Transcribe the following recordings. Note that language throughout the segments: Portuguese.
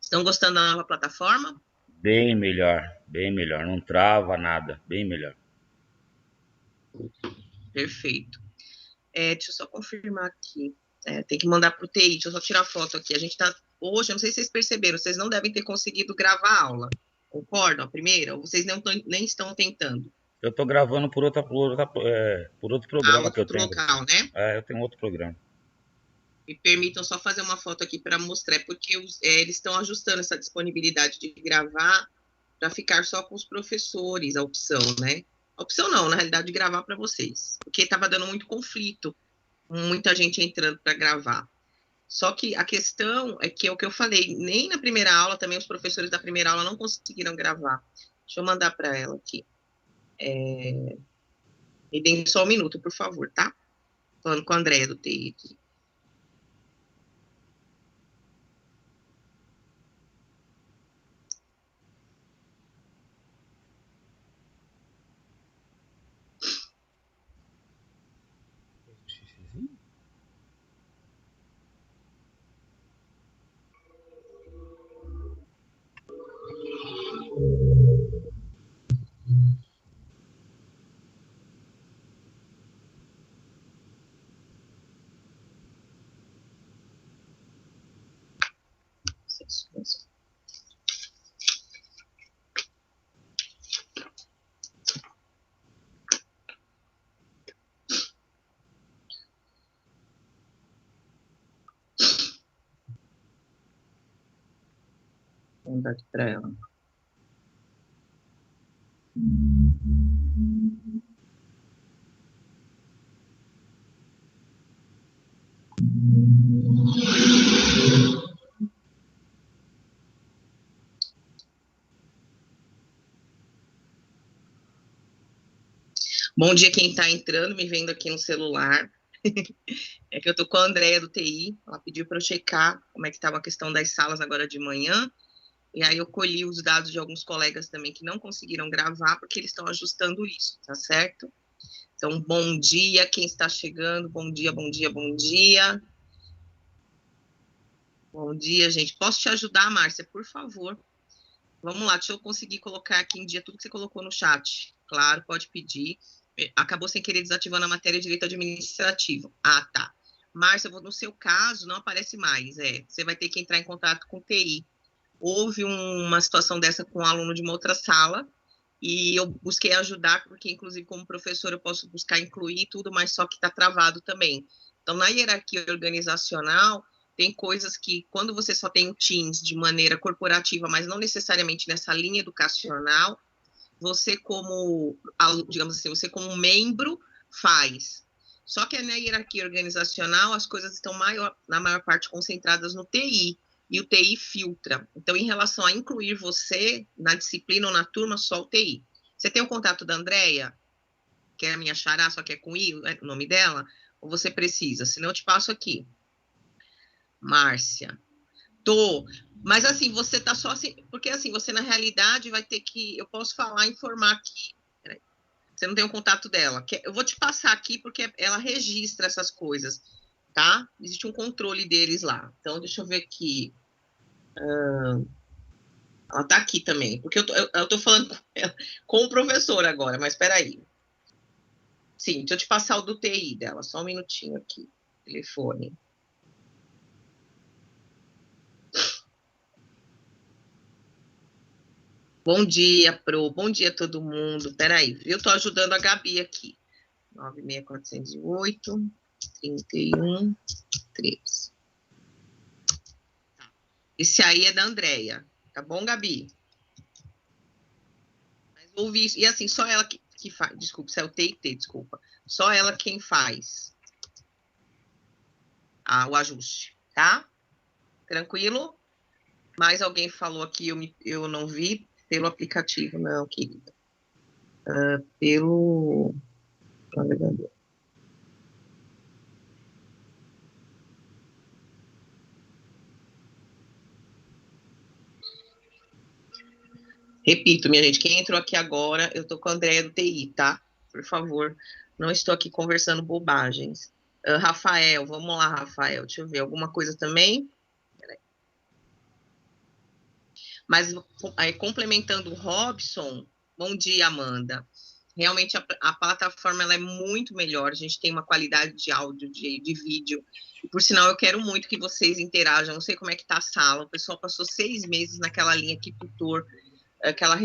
Estão gostando da nova plataforma? Bem melhor, não trava nada, bem melhor. Perfeito. Deixa eu só confirmar aqui. Tem que mandar para o TI, deixa eu só tirar a foto aqui. A gente está hoje, eu não sei se vocês perceberam, vocês não devem ter conseguido gravar a aula. Concordam? A primeira? Ou vocês nem estão tentando? Eu tô gravando por outro programa que eu Outro tenho. local, né? Eu tenho outro programa. Me permitam só fazer uma foto aqui para mostrar, porque eles estão ajustando essa disponibilidade de gravar para ficar só com os professores, a opção, né? A opção não, na realidade, de gravar para vocês, porque estava dando muito conflito, muita gente entrando para gravar. Só que a questão é que é o que eu falei, nem na primeira aula, também os professores da primeira aula não conseguiram gravar. Deixa eu mandar para ela aqui. Me deem só um minuto, por favor, tá? Falando com a Andréia do TI aqui. Vou mandar aqui para ela. Bom dia quem está entrando, me vendo aqui no celular. É que eu tô com a Andréia do TI, ela pediu para eu checar como é que estava a questão das salas agora de manhã, e aí eu colhi os dados de alguns colegas também que não conseguiram gravar, porque eles estão ajustando isso, tá certo? Então, bom dia, quem está chegando, bom dia, bom dia, bom dia. Bom dia, gente. Posso te ajudar, Márcia, por favor? Vamos lá, deixa eu conseguir colocar aqui em dia tudo que você colocou no chat. Claro, pode pedir. Acabou sem querer desativando a matéria de direito administrativo. Ah, tá. Márcia, no seu caso, não aparece mais. Você vai ter que entrar em contato com o TI. Houve uma situação dessa com um aluno de uma outra sala, e eu busquei ajudar, porque, inclusive, como professor, eu posso buscar incluir tudo, mas só que está travado também. Então, na hierarquia organizacional, tem coisas que, quando você só tem o Teams de maneira corporativa, mas não necessariamente nessa linha educacional, você como, digamos assim, você como membro faz. Só que na hierarquia organizacional, as coisas estão na maior parte concentradas no TI, e o TI filtra. Então, em relação a incluir você na disciplina ou na turma, só o TI. Você tem o contato da Andréia, que é a minha xará, só que é com I, o nome dela? Ou você precisa? Senão eu te passo aqui. Márcia. Tô. Mas assim, você tá só assim, porque assim, você na realidade vai ter que, eu posso falar, informar aqui. Peraí. Você não tem o contato dela. Eu vou te passar aqui porque ela registra essas coisas, tá? Existe um controle deles lá. Então, deixa eu ver aqui. Ela tá aqui também, porque eu tô falando com o professor agora, mas peraí. Sim, deixa eu te passar o do TI dela, só um minutinho aqui. Telefone. Bom dia, Pro. Bom dia, todo mundo. Peraí, eu tô ajudando a Gabi aqui. 96408 31 13. Esse aí é da Andréia. Tá bom, Gabi? Mas ouvi isso. E assim, só ela que faz. Desculpa, isso é o TIT, desculpa. Só ela quem faz o ajuste, tá? Tranquilo? Mais alguém falou aqui, eu não vi pelo aplicativo, não, querida. Pelo navegador. Repito, minha gente, quem entrou aqui agora, eu tô com a Andréia do TI, tá? Por favor, não estou aqui conversando bobagens. Rafael, vamos lá, Rafael, deixa eu ver, alguma coisa também? Mas, complementando o Robson, bom dia, Amanda. Realmente, a plataforma ela é muito melhor, a gente tem uma qualidade de áudio, de vídeo. E, por sinal, eu quero muito que vocês interajam, não sei como é que está a sala, o pessoal passou 6 meses naquela linha aqui, tutor, aquela...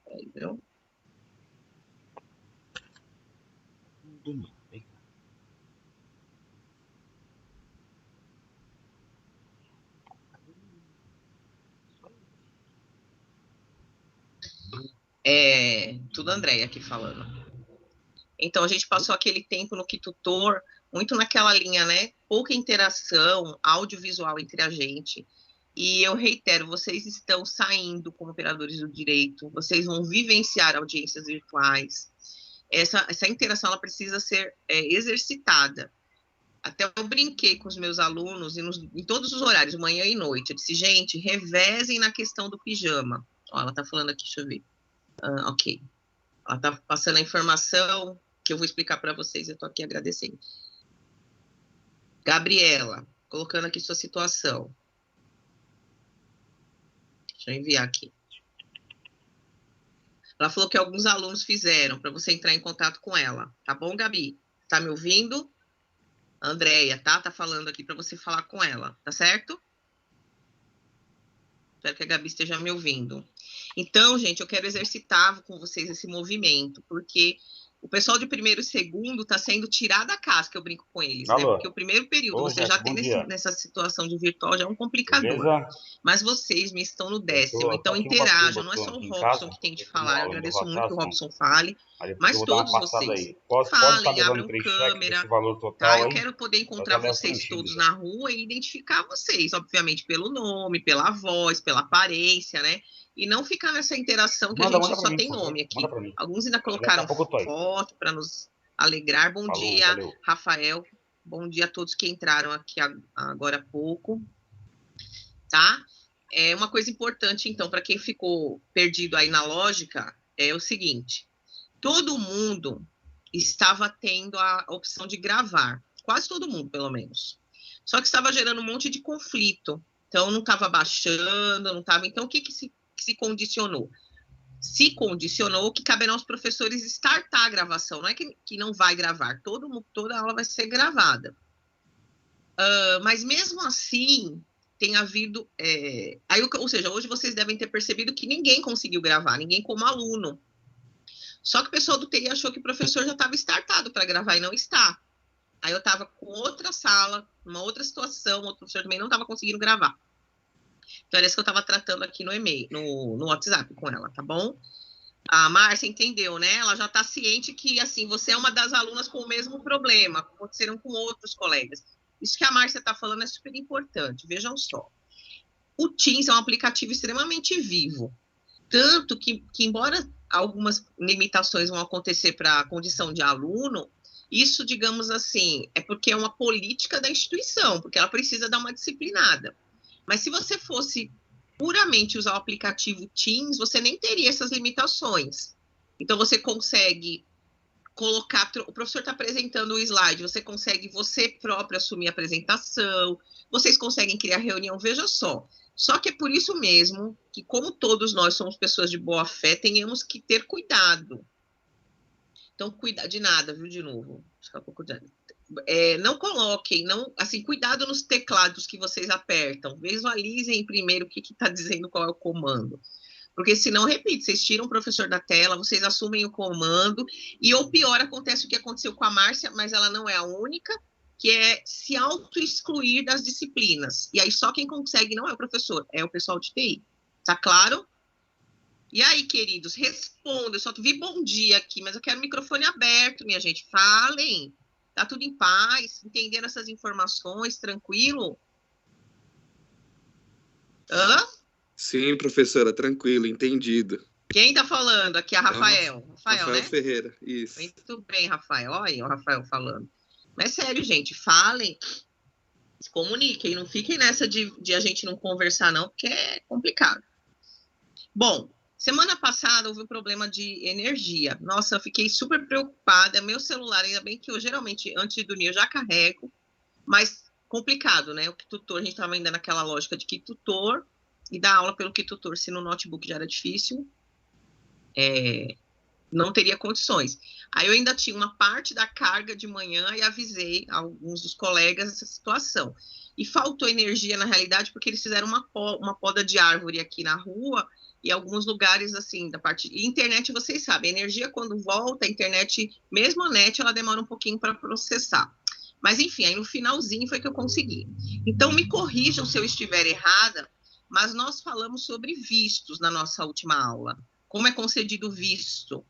Entendeu? Tudo Andréia aqui falando. Então, a gente passou aquele tempo no Kitutor, muito naquela linha, né? Pouca interação audiovisual entre a gente. E eu reitero, vocês estão saindo como operadores do direito, vocês vão vivenciar audiências virtuais. Essa interação ela precisa ser exercitada. Até eu brinquei com os meus alunos em todos os horários, manhã e noite. Eu disse, gente, revezem na questão do pijama. Ó, ela está falando aqui, deixa eu ver. Ok. Ela está passando a informação que eu vou explicar para vocês. Eu estou aqui agradecendo. Gabriela, colocando aqui sua situação. Deixa eu enviar aqui. Ela falou que alguns alunos fizeram para você entrar em contato com ela. Tá bom, Gabi? Tá me ouvindo? Andréia, tá? Tá falando aqui para você falar com ela, tá certo? Espero que a Gabi esteja me ouvindo. Então, gente, eu quero exercitar com vocês esse movimento, porque o pessoal de primeiro e segundo está sendo tirado da casca, eu brinco com eles, né? Porque o primeiro período, você já tem nessa situação de virtual, já é um complicador. Beleza? Mas vocês me estão no 10º, então interajam, não é só o Robson que tem de falar, eu agradeço muito que o Robson fale, mas todos vocês. Falem, abram câmera, tá? Eu quero poder encontrar vocês todos na rua e identificar vocês, obviamente, pelo nome, pela voz, pela aparência, né? E não ficar nessa interação que a gente só tem nome aqui. Alguns ainda colocaram foto para nos alegrar. Bom dia, Rafael. Bom dia a todos que entraram aqui agora há pouco. Tá? Uma coisa importante, então, para quem ficou perdido aí na lógica, é o seguinte. Todo mundo estava tendo a opção de gravar. Quase todo mundo, pelo menos. Só que estava gerando um monte de conflito. Então, não estava baixando, não estava... Então, o que se condicionou? Se condicionou que caberá aos professores startar a gravação, não é que não vai gravar, toda aula vai ser gravada. Mas mesmo assim, tem havido... ou seja, hoje vocês devem ter percebido que ninguém conseguiu gravar, ninguém como aluno. Só que o pessoal do TI achou que o professor já estava startado para gravar e não está. Aí eu estava com outra sala, uma outra situação, outro professor também não estava conseguindo gravar. Então, era isso que eu estava tratando aqui no e-mail, no WhatsApp com ela, tá bom? A Márcia entendeu, né? Ela já está ciente que, assim, você é uma das alunas com o mesmo problema, aconteceram com outros colegas. Isso que a Márcia está falando é super importante, vejam só. O Teams é um aplicativo extremamente vivo, tanto que embora algumas limitações vão acontecer para a condição de aluno, isso, digamos assim, é porque é uma política da instituição, porque ela precisa dar uma disciplinada. Mas se você fosse puramente usar o aplicativo Teams, você nem teria essas limitações. Então, você consegue colocar... O professor está apresentando o slide, você consegue você próprio assumir a apresentação, vocês conseguem criar reunião, veja só. Só que é por isso mesmo que, como todos nós somos pessoas de boa fé, tenhamos que ter cuidado. Então, cuidado de nada, viu, de novo. Fica um pouco de... não coloquem, assim, cuidado nos teclados que vocês apertam, visualizem primeiro o que está dizendo, qual é o comando, porque senão, repito, vocês tiram o professor da tela, vocês assumem o comando, e ou pior, acontece o que aconteceu com a Márcia, mas ela não é a única, que é se auto-excluir das disciplinas, e aí só quem consegue não é o professor, é o pessoal de TI, tá claro? E aí, queridos, respondam, eu só vi bom dia aqui, mas eu quero o microfone aberto, minha gente, falem. Tá tudo em paz? Entenderam essas informações? Tranquilo? Hã? Sim, professora, tranquilo, entendido. Quem tá falando? Aqui é Rafael. Rafael, né? Ferreira, isso. Muito bem, Rafael. Olha aí o Rafael falando. Mas sério, gente, falem, se comuniquem, não fiquem nessa de a gente não conversar não, porque é complicado. Bom, semana passada houve um problema de energia. Nossa, eu fiquei super preocupada. Meu celular, ainda bem que eu geralmente, antes de dormir, eu já carrego. Mas complicado, né? O Kitutor, a gente estava ainda naquela lógica de Kitutor, e dar aula pelo Kitutor, se no notebook já era difícil, não teria condições. Aí eu ainda tinha uma parte da carga de manhã e avisei alguns dos colegas essa situação. E faltou energia, na realidade, porque eles fizeram uma poda de árvore aqui na rua, e alguns lugares, assim, da parte... E internet, vocês sabem, a energia, quando volta, a internet, mesmo a net, ela demora um pouquinho para processar. Mas, enfim, aí no finalzinho foi que eu consegui. Então, me corrijam se eu estiver errada, mas nós falamos sobre vistos na nossa última aula. Como é concedido visto?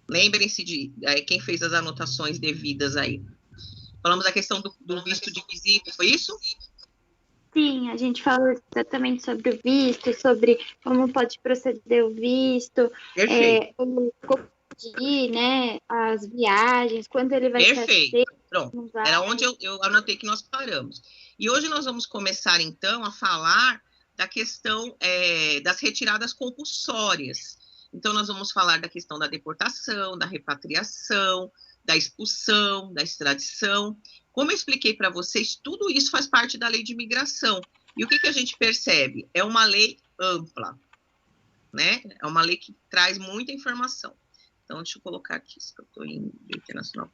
Lembrem-se de quem fez as anotações devidas aí. Falamos da questão do visto de visita, foi isso? Sim, a gente falou exatamente sobre o visto, sobre como pode proceder o visto, o pedir, né, as viagens, quando ele vai ser aceito. Pronto, era onde eu anotei que nós paramos. E hoje nós vamos começar, então, a falar da questão das retiradas compulsórias. Então, nós vamos falar da questão da deportação, da repatriação, da expulsão, da extradição. Como eu expliquei para vocês, tudo isso faz parte da lei de imigração. E o que a gente percebe? É uma lei ampla, né? É uma lei que traz muita informação. Então, deixa eu colocar aqui, se eu estou em direito internacional.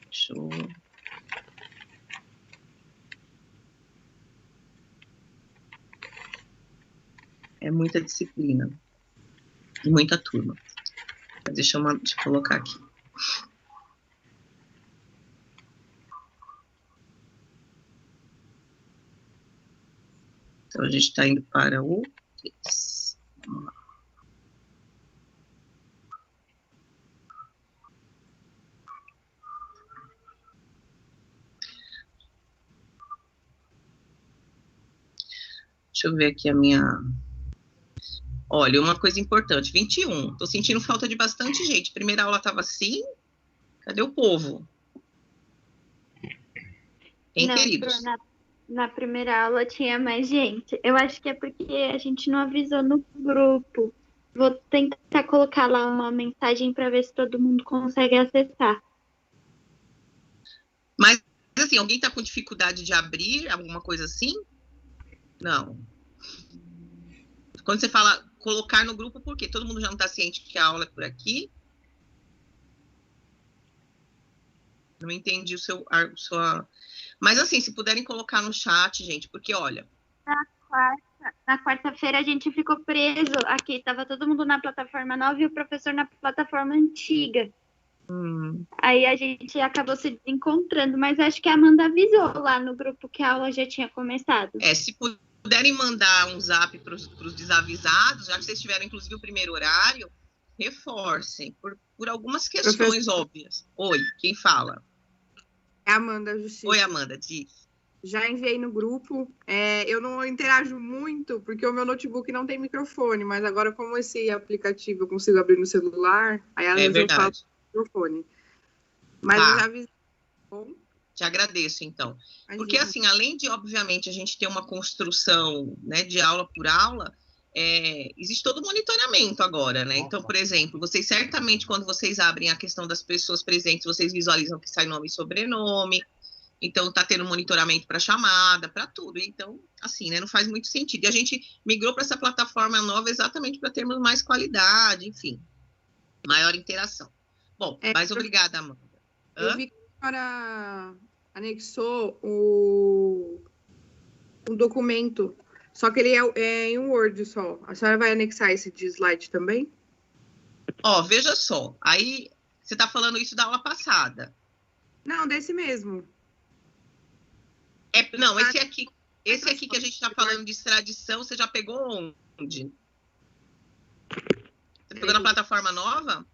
Deixa eu... É muita disciplina, muita turma. Deixa eu colocar aqui. Então, a gente está indo para o 3. Vamos lá. Deixa eu ver aqui a minha... Olha, uma coisa importante, 21. Estou sentindo falta de bastante gente. Primeira aula estava assim. Cadê o povo? Hein, queridos? Na primeira aula tinha mais gente. Eu acho que é porque a gente não avisou no grupo. Vou tentar colocar lá uma mensagem para ver se todo mundo consegue acessar. Mas, assim, alguém está com dificuldade de abrir, alguma coisa assim? Não. Quando você fala colocar no grupo, por quê? Todo mundo já não está ciente que a aula é por aqui? Não entendi Mas, assim, se puderem colocar no chat, gente, porque, olha... Na quarta-feira a gente ficou preso aqui. Estava todo mundo na plataforma nova e o professor na plataforma antiga. Aí a gente acabou se encontrando, mas acho que a Amanda avisou lá no grupo que a aula já tinha começado. Se puderem mandar um zap para os desavisados, já que vocês tiveram, inclusive, o primeiro horário, reforcem, por algumas questões óbvias. Oi, quem fala? É a Amanda Justiça. Oi, Amanda, diz. Já enviei no grupo. Eu não interajo muito, porque o meu notebook não tem microfone, mas agora, como esse aplicativo eu consigo abrir no celular, aí às vezes eu falo no microfone. Mas eu já avisei. Bom, te agradeço, então. Imagina. Porque, assim, além de, obviamente, a gente ter uma construção, né, de aula por aula, existe todo o monitoramento agora, né? Então, por exemplo, vocês certamente, quando vocês abrem a questão das pessoas presentes, vocês visualizam que sai nome e sobrenome. Então, está tendo monitoramento para chamada, para tudo. Então, assim, né, não faz muito sentido. E a gente migrou para essa plataforma nova exatamente para termos mais qualidade, enfim, maior interação. Bom, mas obrigada, Amanda. Eu vi que a senhora anexou um documento, só que ele é em Word só. A senhora vai anexar esse de slide também? Veja só. Aí, você está falando isso da aula passada. Não, desse mesmo. Não, esse aqui que a gente está falando de extradição, você já pegou onde? Você pegou na plataforma nova?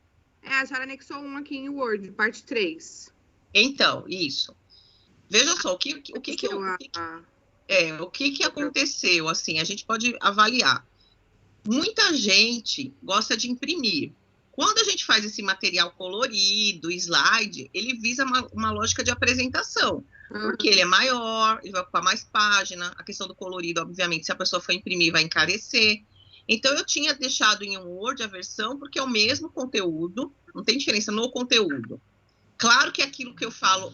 A senhora anexou um aqui em Word, parte 3. Então, isso. Veja só, o que aconteceu, assim, a gente pode avaliar. Muita gente gosta de imprimir. Quando a gente faz esse material colorido, slide, ele visa uma lógica de apresentação. Porque ele é maior, ele vai ocupar mais página. A questão do colorido, obviamente, se a pessoa for imprimir, vai encarecer. Então, eu tinha deixado em um Word a versão, porque é o mesmo conteúdo, não tem diferença no conteúdo. Claro que aquilo que eu falo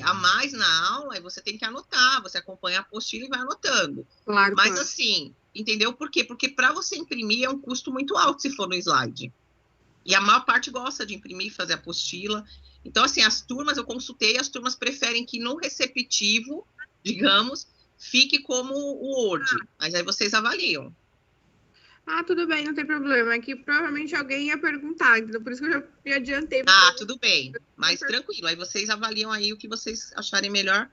a mais na aula, aí você tem que anotar, você acompanha a apostila e vai anotando. Claro, mas claro. assim, entendeu por quê? Porque para você imprimir é um custo muito alto se for no slide. E a maior parte gosta de imprimir e fazer apostila. Então, assim, as turmas, eu consultei, as turmas preferem que no receptivo, digamos, fique como o Word. Mas aí vocês avaliam. Ah, tudo bem, não tem problema. É que provavelmente alguém ia perguntar, entendeu? Por isso que eu já me adiantei. Tudo bem. Mas tranquilo. Aí vocês avaliam aí o que vocês acharem melhor.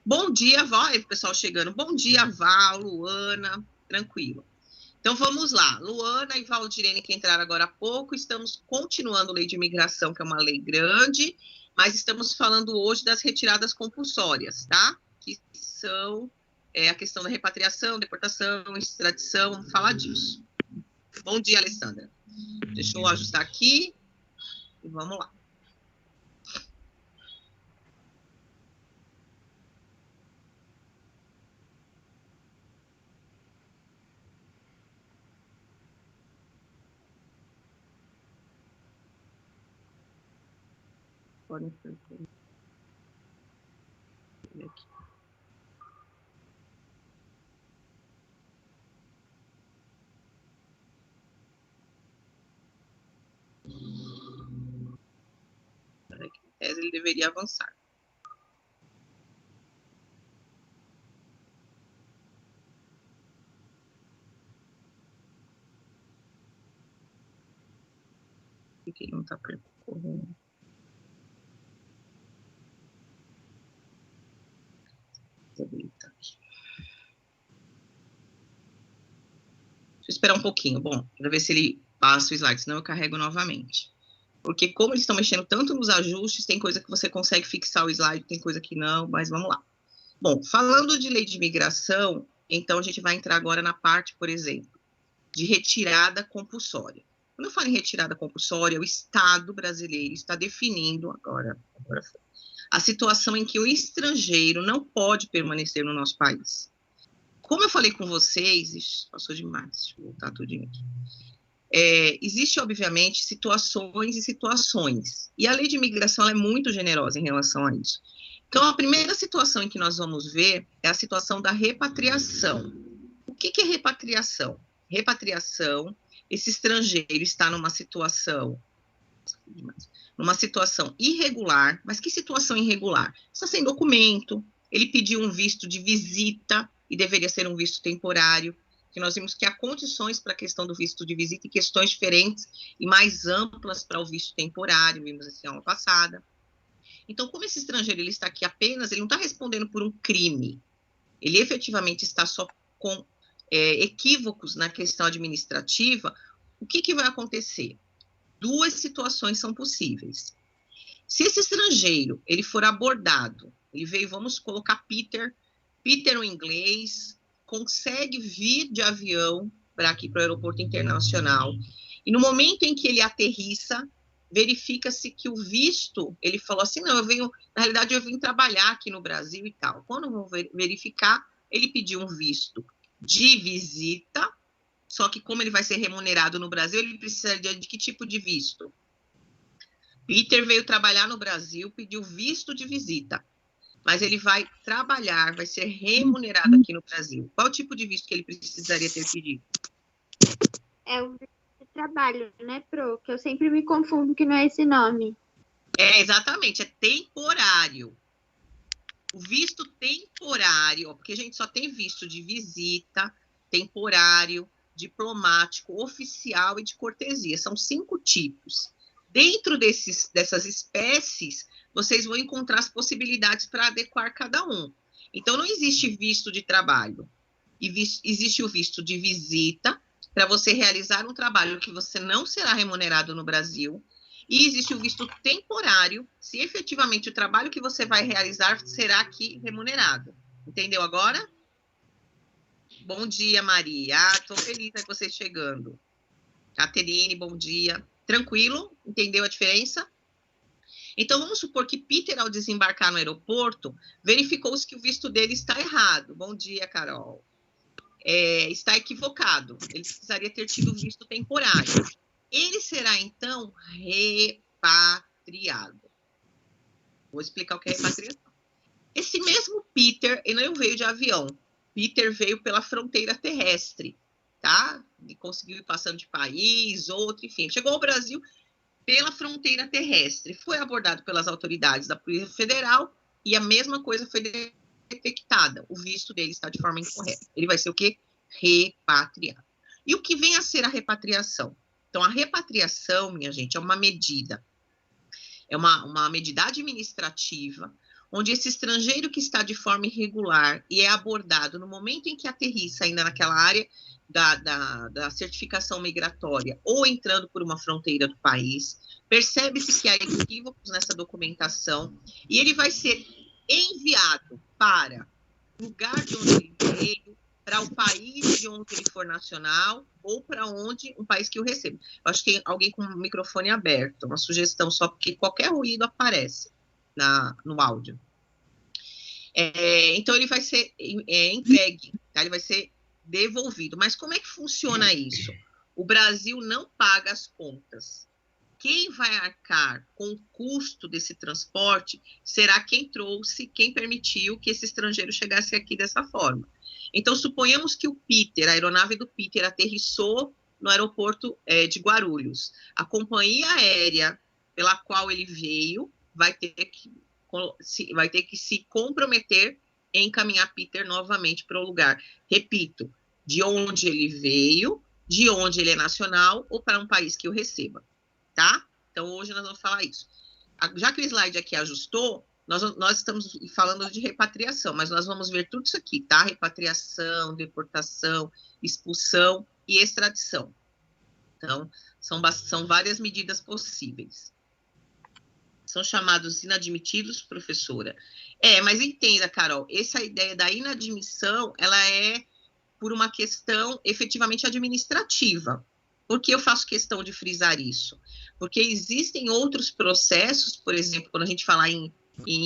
Bom dia, Val. Aí o pessoal chegando. Bom dia, Val, Luana. Tranquilo. Então, vamos lá. Luana e Valdirene, que entraram agora há pouco, estamos continuando a lei de imigração, que é uma lei grande, mas estamos falando hoje das retiradas compulsórias, tá? Que são a questão da repatriação, deportação, extradição, vamos falar disso. Bom dia, Alessandra. Deixa eu ajustar aqui e vamos lá. Podem aqui. Ele deveria avançar. Por que não está percorrendo? Deixa eu esperar um pouquinho, bom, para ver se ele passa o slide, senão eu carrego novamente. Porque como eles estão mexendo tanto nos ajustes, tem coisa que você consegue fixar o slide, tem coisa que não, mas vamos lá. Bom, falando de lei de imigração, então a gente vai entrar agora na parte, por exemplo, de retirada compulsória. Quando eu falo em retirada compulsória, o Estado brasileiro está definindo agora a situação em que o estrangeiro não pode permanecer no nosso país. Como eu falei com vocês, passou demais, deixa eu voltar tudinho aqui. Existe, obviamente, situações e situações. E a lei de imigração ela é muito generosa em relação a isso. Então, a primeira situação em que nós vamos ver é a situação da repatriação. O que é repatriação? Repatriação, esse estrangeiro está numa situação irregular, mas que situação irregular? Está sem documento, ele pediu um visto de visita, e deveria ser um visto temporário, que nós vimos que há condições para a questão do visto de visita e questões diferentes e mais amplas para o visto temporário, vimos assim aula passada. Então, como esse estrangeiro ele está aqui apenas, ele não está respondendo por um crime, ele efetivamente está só com equívocos na questão administrativa, o que vai acontecer? Duas situações são possíveis. Se esse estrangeiro ele for abordado, ele veio, vamos colocar Peter no inglês, consegue vir de avião para aqui, para o aeroporto internacional, e no momento em que ele aterrissa, verifica-se que o visto, ele falou assim, não, na realidade eu vim trabalhar aqui no Brasil e tal. Quando eu vou verificar, ele pediu um visto de visita, só que como ele vai ser remunerado no Brasil, ele precisaria de que tipo de visto? Peter veio trabalhar no Brasil, pediu visto de visita, mas ele vai trabalhar, vai ser remunerado aqui no Brasil. Qual tipo de visto que ele precisaria ter pedido? É o visto de trabalho, né, Pro? Que eu sempre me confundo que não é esse nome. Exatamente, é temporário. O visto temporário, porque a gente só tem visto de visita, temporário, diplomático, oficial e de cortesia. São 5 tipos. Dentro dessas espécies, vocês vão encontrar as possibilidades para adequar cada um. Então, não existe visto de trabalho. Existe o visto de visita, para você realizar um trabalho que você não será remunerado no Brasil. E existe o visto temporário, se efetivamente o trabalho que você vai realizar será aqui remunerado. Entendeu agora? Bom dia, Maria. Estou feliz com vocês chegando. Caterine, bom dia. Tranquilo? Entendeu a diferença? Então, vamos supor que Peter, ao desembarcar no aeroporto, verificou-se que o visto dele está errado. Bom dia, Carol. Está equivocado. Ele precisaria ter tido visto temporário. Ele será, então, repatriado. Vou explicar o que é repatriação. Esse mesmo Peter, ele não veio de avião. Peter veio pela fronteira terrestre, tá? Ele conseguiu ir passando de país, outro, enfim. Chegou ao Brasil pela fronteira terrestre. Foi abordado pelas autoridades da Polícia Federal e a mesma coisa foi detectada. O visto dele está de forma incorreta. Ele vai ser o quê? Repatriado. E o que vem a ser a repatriação? Então, a repatriação, minha gente, é uma medida. É uma medida administrativa, onde esse estrangeiro que está de forma irregular e é abordado no momento em que aterrissa ainda naquela área da certificação migratória ou entrando por uma fronteira do país, percebe-se que há equívocos nessa documentação e ele vai ser enviado para o lugar de onde ele veio, para o país de onde ele for nacional ou para onde um país que o receba. Eu acho que tem alguém com o microfone aberto, uma sugestão só, porque qualquer ruído aparece no áudio. Então, ele vai ser entregue, tá? Ele vai ser devolvido. Mas como é que funciona isso? O Brasil não paga as contas. Quem vai arcar com o custo desse transporte será quem trouxe, quem permitiu que esse estrangeiro chegasse aqui dessa forma. Então, suponhamos que o Peter, a aeronave do Peter, aterrissou no aeroporto de Guarulhos. A companhia aérea pela qual ele veio vai ter que se comprometer em encaminhar Peter novamente para o lugar. Repito, de onde ele veio, de onde ele é nacional ou para um país que o receba, tá? Então, hoje nós vamos falar isso. Já que o slide aqui ajustou, nós estamos falando de repatriação, mas nós vamos ver tudo isso aqui, tá? Repatriação, deportação, expulsão e extradição. Então, são várias medidas possíveis. São chamados inadmitidos, professora. Mas entenda, Carol, essa ideia da inadmissão, ela é por uma questão efetivamente administrativa. Por que eu faço questão de frisar isso? Porque existem outros processos, por exemplo, quando a gente falar em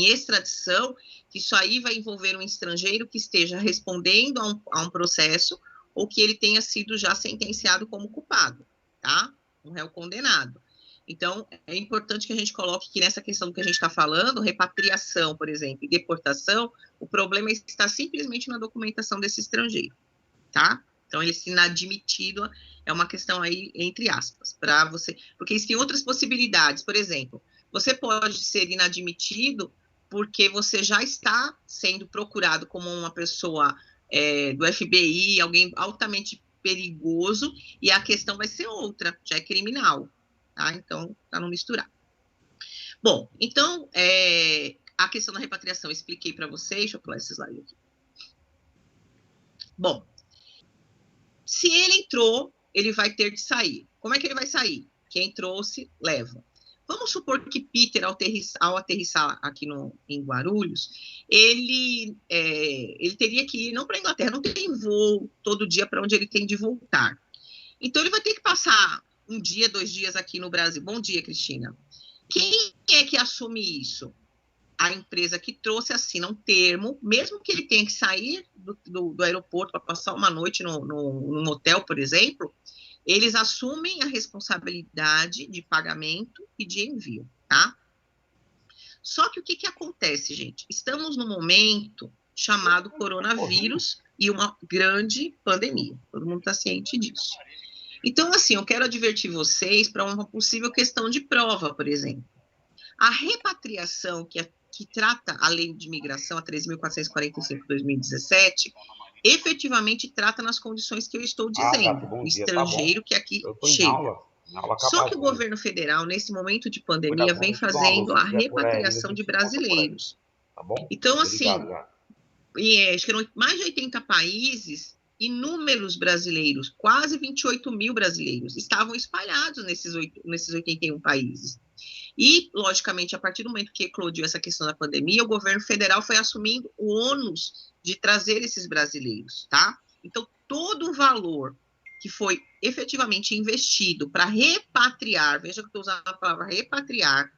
extradição, que isso aí vai envolver um estrangeiro que esteja respondendo a um processo ou que ele tenha sido já sentenciado como culpado, tá? Um réu condenado. Então, é importante que a gente coloque que nessa questão que a gente está falando, repatriação, por exemplo, e deportação, o problema está simplesmente na documentação desse estrangeiro, tá? Então, ele se inadmitido é uma questão aí, entre aspas, para você... Porque existem outras possibilidades, por exemplo, você pode ser inadmitido porque você já está sendo procurado como uma pessoa do FBI, alguém altamente perigoso, e a questão vai ser outra, já é criminal, tá? Então, para não misturar. Bom, então, a questão da repatriação, eu expliquei para vocês, deixa eu pular esse slide aqui. Bom, se ele entrou, ele vai ter de sair. Como é que ele vai sair? Quem trouxe, leva. Vamos supor que Peter, ao aterrissar aqui em Guarulhos, ele teria que ir, não para a Inglaterra, não tem voo todo dia para onde ele tem de voltar. Então, ele vai ter que passar um dia, 2 dias aqui no Brasil. Bom dia, Cristina. Quem é que assume isso? A empresa que trouxe assina um termo, mesmo que ele tenha que sair do aeroporto para passar uma noite num hotel, por exemplo, eles assumem a responsabilidade de pagamento e de envio, tá? Só que o que acontece, gente? Estamos num momento chamado coronavírus e uma grande pandemia. Todo mundo está ciente disso. Então, assim, eu quero advertir vocês para uma possível questão de prova, por exemplo. A repatriação que trata a lei de imigração, a 3.445 de 2017, efetivamente trata nas condições que eu estou dizendo. O estrangeiro que aqui chega. Só que o governo federal, nesse momento de pandemia, vem fazendo a repatriação de brasileiros. Então, assim, acho que eram mais de 80 países, inúmeros brasileiros, quase 28 mil brasileiros, estavam espalhados nesses 81 países. E, logicamente, a partir do momento que eclodiu essa questão da pandemia, o governo federal foi assumindo o ônus de trazer esses brasileiros, tá? Então, todo o valor que foi efetivamente investido para repatriar, veja que eu estou usando a palavra repatriar,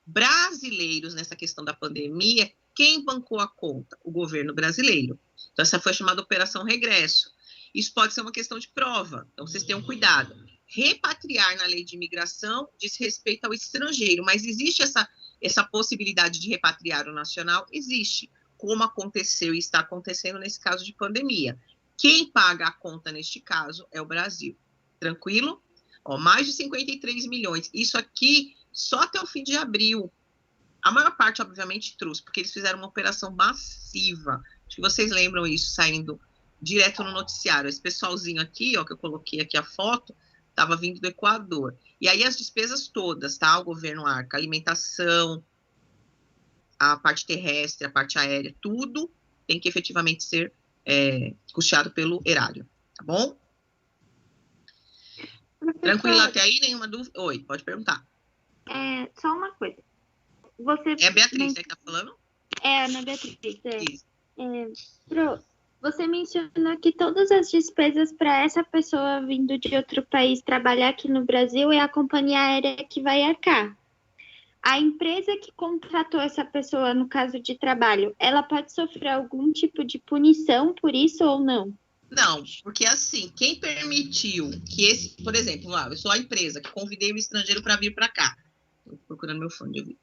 brasileiros nessa questão da pandemia, quem bancou a conta? O governo brasileiro. Então, essa foi chamada Operação Regresso. Isso pode ser uma questão de prova, então vocês tenham cuidado. Repatriar na lei de imigração diz respeito ao estrangeiro, mas existe essa possibilidade de repatriar o nacional existe, como aconteceu e está acontecendo nesse caso de pandemia. Quem paga a conta neste caso é o Brasil. Tranquilo? Ó, mais de 53 milhões. Isso aqui só até o fim de abril. A maior parte, obviamente, trouxe, porque eles fizeram uma operação massiva. Acho que vocês lembram isso saindo direto no noticiário. Esse pessoalzinho aqui, ó, que eu coloquei aqui a foto, estava vindo do Equador. E aí as despesas todas, tá? O governo arca, alimentação, a parte terrestre, a parte aérea, tudo tem que efetivamente ser custeado pelo erário, tá bom? Tranquilo até aí? Nenhuma dúvida? Oi, pode perguntar. Só uma coisa. Você é a Beatriz, né, que tá falando? Ana Beatriz, você mencionou que todas as despesas para essa pessoa vindo de outro país trabalhar aqui no Brasil é a companhia aérea que vai arcar. A empresa que contratou essa pessoa, no caso de trabalho, ela pode sofrer algum tipo de punição por isso ou não? Não, porque assim, quem permitiu que por exemplo, eu sou a empresa que convidei o estrangeiro para vir para cá. Estou procurando meu fone de ouvido.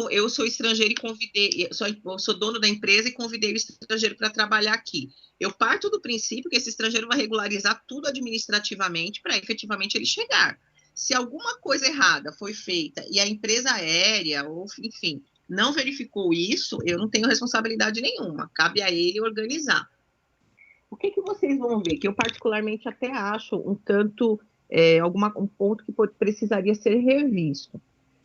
Eu sou estrangeiro e convidei, eu sou dono da empresa e convidei o estrangeiro para trabalhar aqui. Eu parto do princípio que esse estrangeiro vai regularizar tudo administrativamente para efetivamente ele chegar. Se alguma coisa errada foi feita e a empresa aérea, ou enfim, não verificou isso, eu não tenho responsabilidade nenhuma. Cabe a ele organizar. O que vocês vão ver? Que eu particularmente até acho um tanto, um ponto que precisaria ser revisto.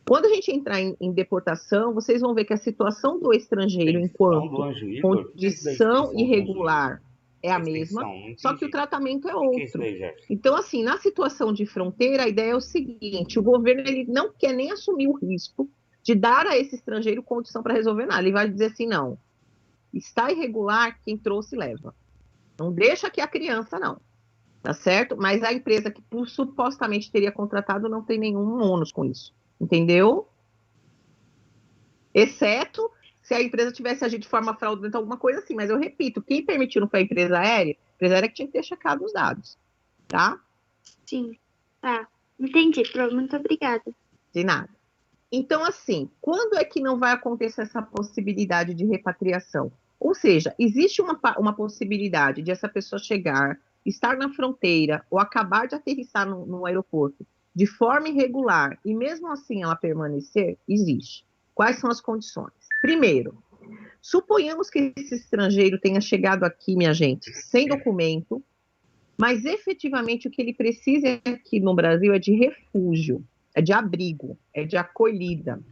Quando a gente entrar em deportação, vocês vão ver que a situação do estrangeiro enquanto condição irregular é a mesma, só que o tratamento é outro. Então, assim, na situação de fronteira, a ideia é o seguinte, o governo ele não quer nem assumir o risco de dar a esse estrangeiro condição para resolver nada. Ele vai dizer assim, não, está irregular, quem trouxe leva. Não deixa que a criança, não. Tá certo? Mas a empresa que supostamente teria contratado não tem nenhum ônus com isso. Entendeu? Exceto se a empresa tivesse agido de forma fraudulenta, alguma coisa assim. Mas eu repito, quem permitiu não foi a empresa aérea que tinha que ter checado os dados. Tá? Sim. Tá. Entendi. Muito obrigada. De nada. Então, assim, quando é que não vai acontecer essa possibilidade de repatriação? Ou seja, existe uma possibilidade de essa pessoa chegar, estar na fronteira ou acabar de aterrissar no aeroporto de forma irregular e mesmo assim ela permanecer? Existe. Quais são as condições? Primeiro, suponhamos que esse estrangeiro tenha chegado aqui, minha gente, sem documento, mas efetivamente o que ele precisa aqui no Brasil é de refúgio, é de abrigo, é de acolhida.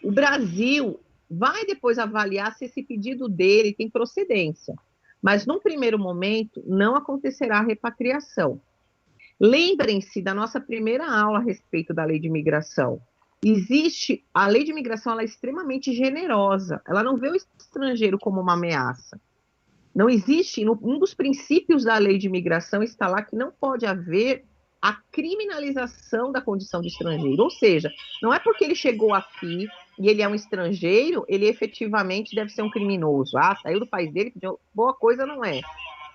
O Brasil vai depois avaliar se esse pedido dele tem procedência, mas num primeiro momento não acontecerá a repatriação. Lembrem-se da nossa primeira aula a respeito da lei de imigração. A lei de imigração ela é extremamente generosa, ela não vê o estrangeiro como uma ameaça. Não existe, um dos princípios da lei de imigração está lá que não pode haver a criminalização da condição de estrangeiro, ou seja, não é porque ele chegou aqui e ele é um estrangeiro, ele efetivamente deve ser um criminoso. Saiu do país dele, boa coisa não é.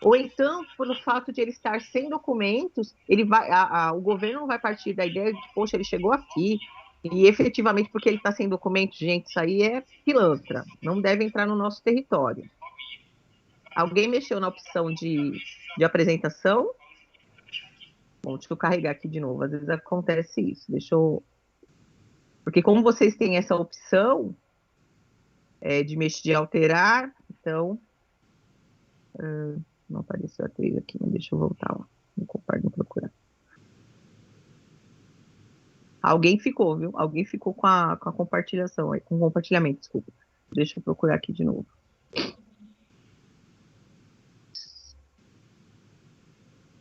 Ou então, pelo fato de ele estar sem documentos, o governo não vai partir da ideia de, poxa, ele chegou aqui, e efetivamente porque ele está sem documentos, gente, isso aí é pilantra, não deve entrar no nosso território. Alguém mexeu na opção de apresentação? Bom, deixa eu carregar aqui de novo, às vezes acontece isso, porque como vocês têm essa opção de mexer, de alterar, então, não apareceu a trilha aqui, mas deixa eu voltar lá, não procurar. Alguém ficou, viu? Alguém ficou com a compartilhação, com o compartilhamento, desculpa. Deixa eu procurar aqui de novo.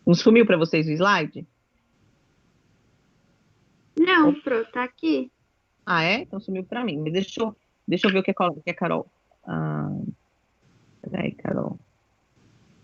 Não sumiu para vocês o slide? Não, tá aqui. Então sumiu para mim. Mas deixa eu ver o que é Carol. Peraí, Carol.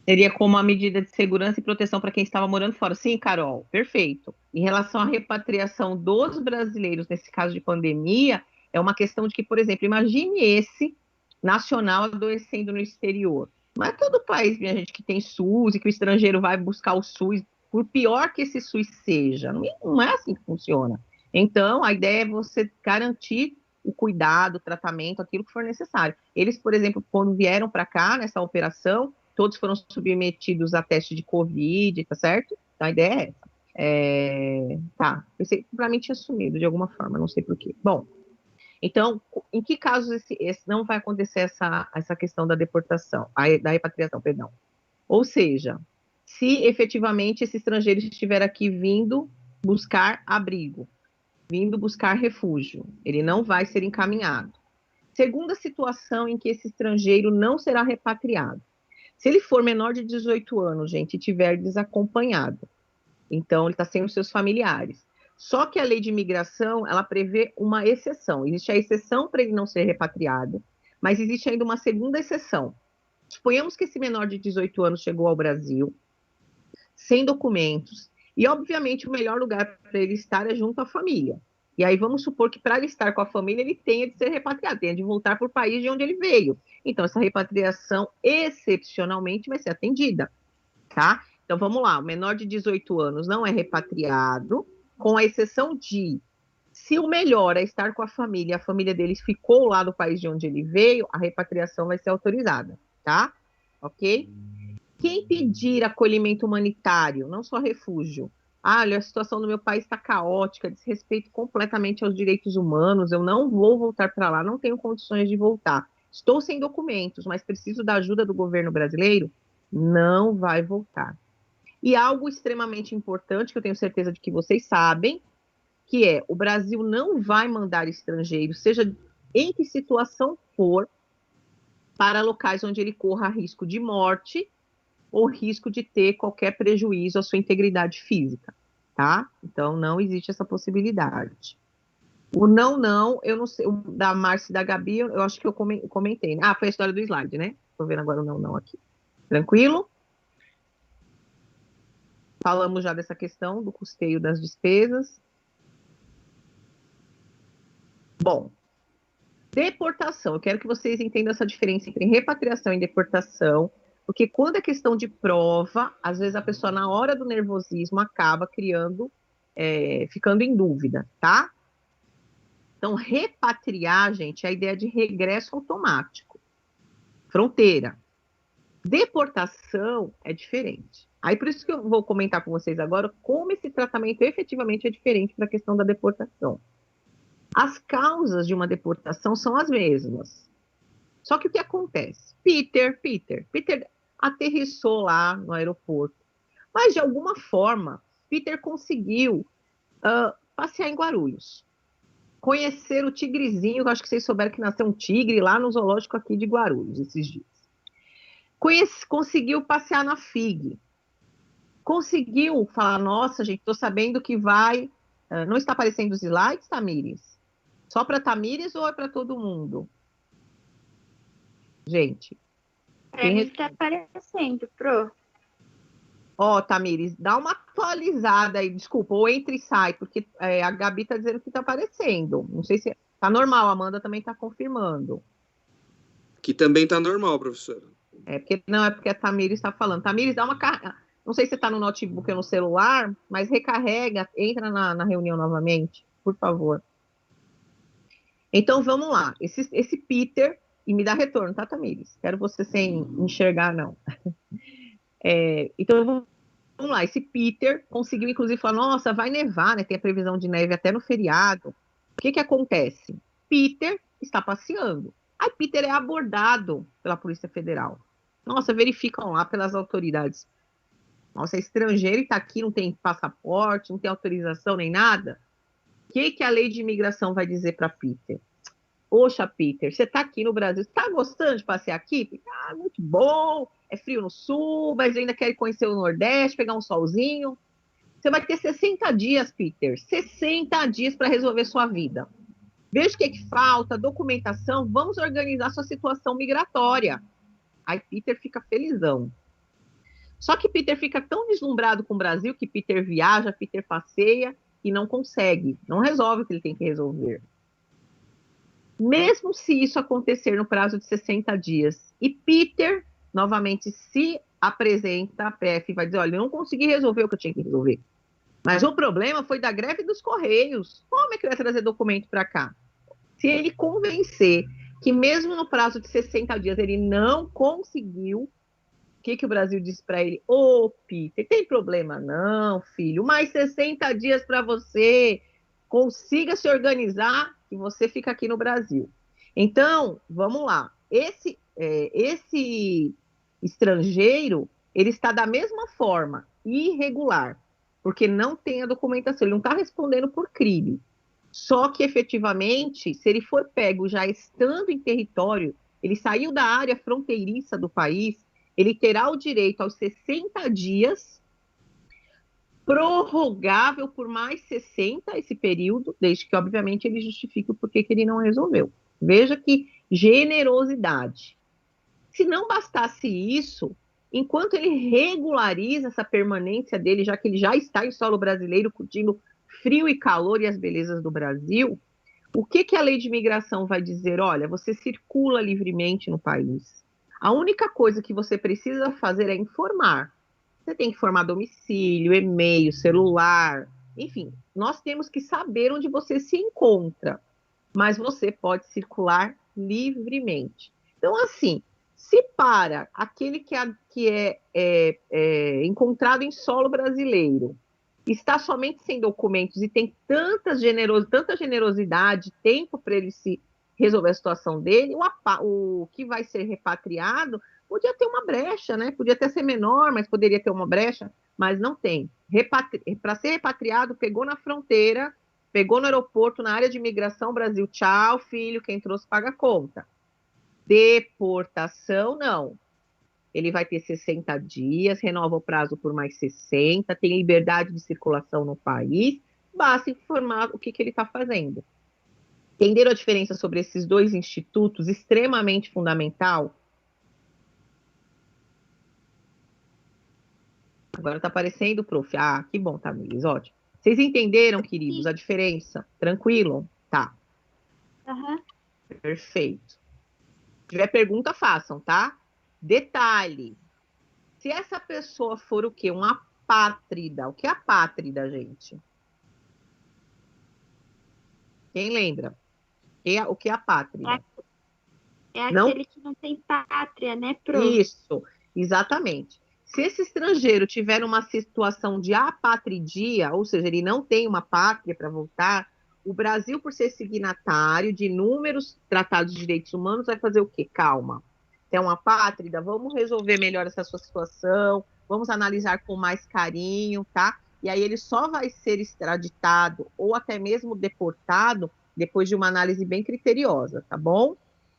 Seria como a medida de segurança e proteção para quem estava morando fora. Sim, Carol, perfeito. Em relação à repatriação dos brasileiros, nesse caso de pandemia, é uma questão de que, por exemplo, imagine esse nacional adoecendo no exterior. Não é todo país, minha gente, que tem SUS e que o estrangeiro vai buscar o SUS, por pior que esse SUS seja. Não é assim que funciona. Então, a ideia é você garantir o cuidado, o tratamento, aquilo que for necessário. Eles, por exemplo, quando vieram para cá, nessa operação, todos foram submetidos a teste de Covid, tá certo? Então, a ideia é essa. Tá, pensei que para mim tinha sumido de alguma forma, não sei porquê. Bom, então, em que casos esse não vai acontecer essa questão da deportação, da repatriação, perdão? Ou seja, se efetivamente esse estrangeiro estiver aqui vindo buscar abrigo, vindo buscar refúgio, ele não vai ser encaminhado. Segunda situação em que esse estrangeiro não será repatriado. Se ele for menor de 18 anos, gente, e estiver desacompanhado, então ele está sem os seus familiares. Só que a lei de imigração, ela prevê uma exceção. Existe a exceção para ele não ser repatriado, mas existe ainda uma segunda exceção. Suponhamos que esse menor de 18 anos chegou ao Brasil, sem documentos, e obviamente o melhor lugar para ele estar é junto à família. E aí vamos supor que para ele estar com a família, ele tenha de ser repatriado, tenha de voltar para o país de onde ele veio. Então essa repatriação, excepcionalmente, vai ser atendida, tá? Então vamos lá, o menor de 18 anos não é repatriado, com a exceção de, se o melhor é estar com a família dele ficou lá do país de onde ele veio, a repatriação vai ser autorizada, tá? Ok? Quem pedir acolhimento humanitário, não só refúgio, olha, a situação do meu país está caótica, desrespeito completamente aos direitos humanos, eu não vou voltar para lá, não tenho condições de voltar, estou sem documentos, mas preciso da ajuda do governo brasileiro, não vai voltar. E algo extremamente importante, que eu tenho certeza de que vocês sabem, que é, o Brasil não vai mandar estrangeiros, seja em que situação for, para locais onde ele corra risco de morte, ou risco de ter qualquer prejuízo à sua integridade física, tá? Então, não existe essa possibilidade. O não, eu não sei, o da Márcia e da Gabi, eu acho que eu comentei, né? Ah, foi a história do slide, né? Tô vendo agora o não aqui. Tranquilo? Falamos já dessa questão do custeio das despesas. Bom, deportação. Eu quero que vocês entendam essa diferença entre repatriação e deportação, porque quando é questão de prova, às vezes a pessoa, na hora do nervosismo, acaba ficando em dúvida, tá? Então, repatriar, gente, é a ideia de regresso automático. Fronteira. Deportação é diferente. Aí, por isso que eu vou comentar com vocês agora como esse tratamento efetivamente é diferente para a questão da deportação. As causas de uma deportação são as mesmas. Só que o que acontece? Peter aterrissou lá no aeroporto, mas de alguma forma, Peter conseguiu passear em Guarulhos, conhecer o tigrezinho, eu acho que vocês souberam que nasceu um tigre lá no zoológico aqui de Guarulhos, esses dias. Conseguiu passear na FIG, conseguiu falar, nossa, gente, estou sabendo que vai... não está aparecendo os slides, Tamires? Só para Tamires ou é para todo mundo? Gente. Para mim está aparecendo, Pro. Tamires, dá uma atualizada aí, desculpa, ou entra e sai, porque a Gabi está dizendo que está aparecendo. Não sei se está normal, a Amanda também está confirmando. Que também está normal, professora. Porque a Tamires está falando. Tamires, dá uma... Não sei se você está no notebook ou no celular, mas recarrega, entra na reunião novamente, por favor. Então, vamos lá. Esse Peter, e me dá retorno, tá, Tamires? Quero você sem enxergar, não. Então, vamos lá. Esse Peter conseguiu, inclusive, falar, nossa, vai nevar, né? Tem a previsão de neve até no feriado. O que acontece? Peter está passeando. Aí Peter é abordado pela Polícia Federal. Nossa, verificam lá pelas autoridades. Nossa, é estrangeiro e está aqui, não tem passaporte, não tem autorização nem nada. O que a lei de imigração vai dizer para Peter? Poxa, Peter, você está aqui no Brasil, você está gostando de passear aqui? Muito bom, é frio no sul, mas ainda quer conhecer o Nordeste, pegar um solzinho. Você vai ter 60 dias, Peter, 60 dias para resolver sua vida. Veja o que falta, documentação, vamos organizar sua situação migratória. Aí Peter fica felizão. Só que Peter fica tão deslumbrado com o Brasil que Peter viaja, Peter passeia e não consegue, não resolve o que ele tem que resolver. Mesmo se isso acontecer no prazo de 60 dias e Peter novamente se apresenta à PF e vai dizer, olha, eu não consegui resolver o que eu tinha que resolver. Mas o problema foi da greve dos Correios. Como é que eu ia trazer documento para cá? Se ele convencer que mesmo no prazo de 60 dias ele não conseguiu, o que o Brasil diz para ele? Ô, Peter, tem problema não, filho, mais 60 dias para você, consiga se organizar e você fica aqui no Brasil. Então, vamos lá, esse estrangeiro, ele está da mesma forma, irregular, porque não tem a documentação, ele não está respondendo por crime. Só que, efetivamente, se ele for pego já estando em território, ele saiu da área fronteiriça do país, ele terá o direito aos 60 dias, prorrogável por mais 60 esse período, desde que, obviamente, ele justifique o porquê que ele não resolveu. Veja que generosidade. Se não bastasse isso, enquanto ele regulariza essa permanência dele, já que ele já está em solo brasileiro, curtindo frio e calor e as belezas do Brasil, o que a lei de imigração vai dizer? Olha, você circula livremente no país. A única coisa que você precisa fazer é informar. Você tem que informar domicílio, e-mail, celular, enfim, nós temos que saber onde você se encontra, mas você pode circular livremente. Então, assim, se para aquele que é encontrado em solo brasileiro, está somente sem documentos e tem tanta generosidade, tempo para ele se resolver a situação dele, o que vai ser repatriado podia ter uma brecha, né? Podia até ser menor, mas poderia ter uma brecha, mas não tem. Para ser repatriado, pegou na fronteira, pegou no aeroporto, na área de imigração, Brasil, tchau, filho, quem trouxe paga a conta. Deportação, não. Ele vai ter 60 dias, renova o prazo por mais 60, tem liberdade de circulação no país, basta informar o que ele está fazendo. Entenderam a diferença sobre esses dois institutos, extremamente fundamental? Agora está aparecendo, prof. Ah, que bom, Tamires, ótimo. Vocês entenderam, queridos, a diferença? Tranquilo? Tá. Uhum. Perfeito. Se tiver pergunta, façam, tá? Detalhe, se essa pessoa for o quê? Uma apátrida. O que é apátrida, gente? Quem lembra? O que é apátrida? É aquele que não tem pátria, né, Pro? Isso, exatamente. Se esse estrangeiro tiver uma situação de apatridia, ou seja, ele não tem uma pátria para voltar, o Brasil, por ser signatário de inúmeros tratados de direitos humanos, vai fazer o quê? Calma. É uma apátrida, vamos resolver melhor essa sua situação, vamos analisar com mais carinho, tá? E aí ele só vai ser extraditado ou até mesmo deportado depois de uma análise bem criteriosa, tá bom?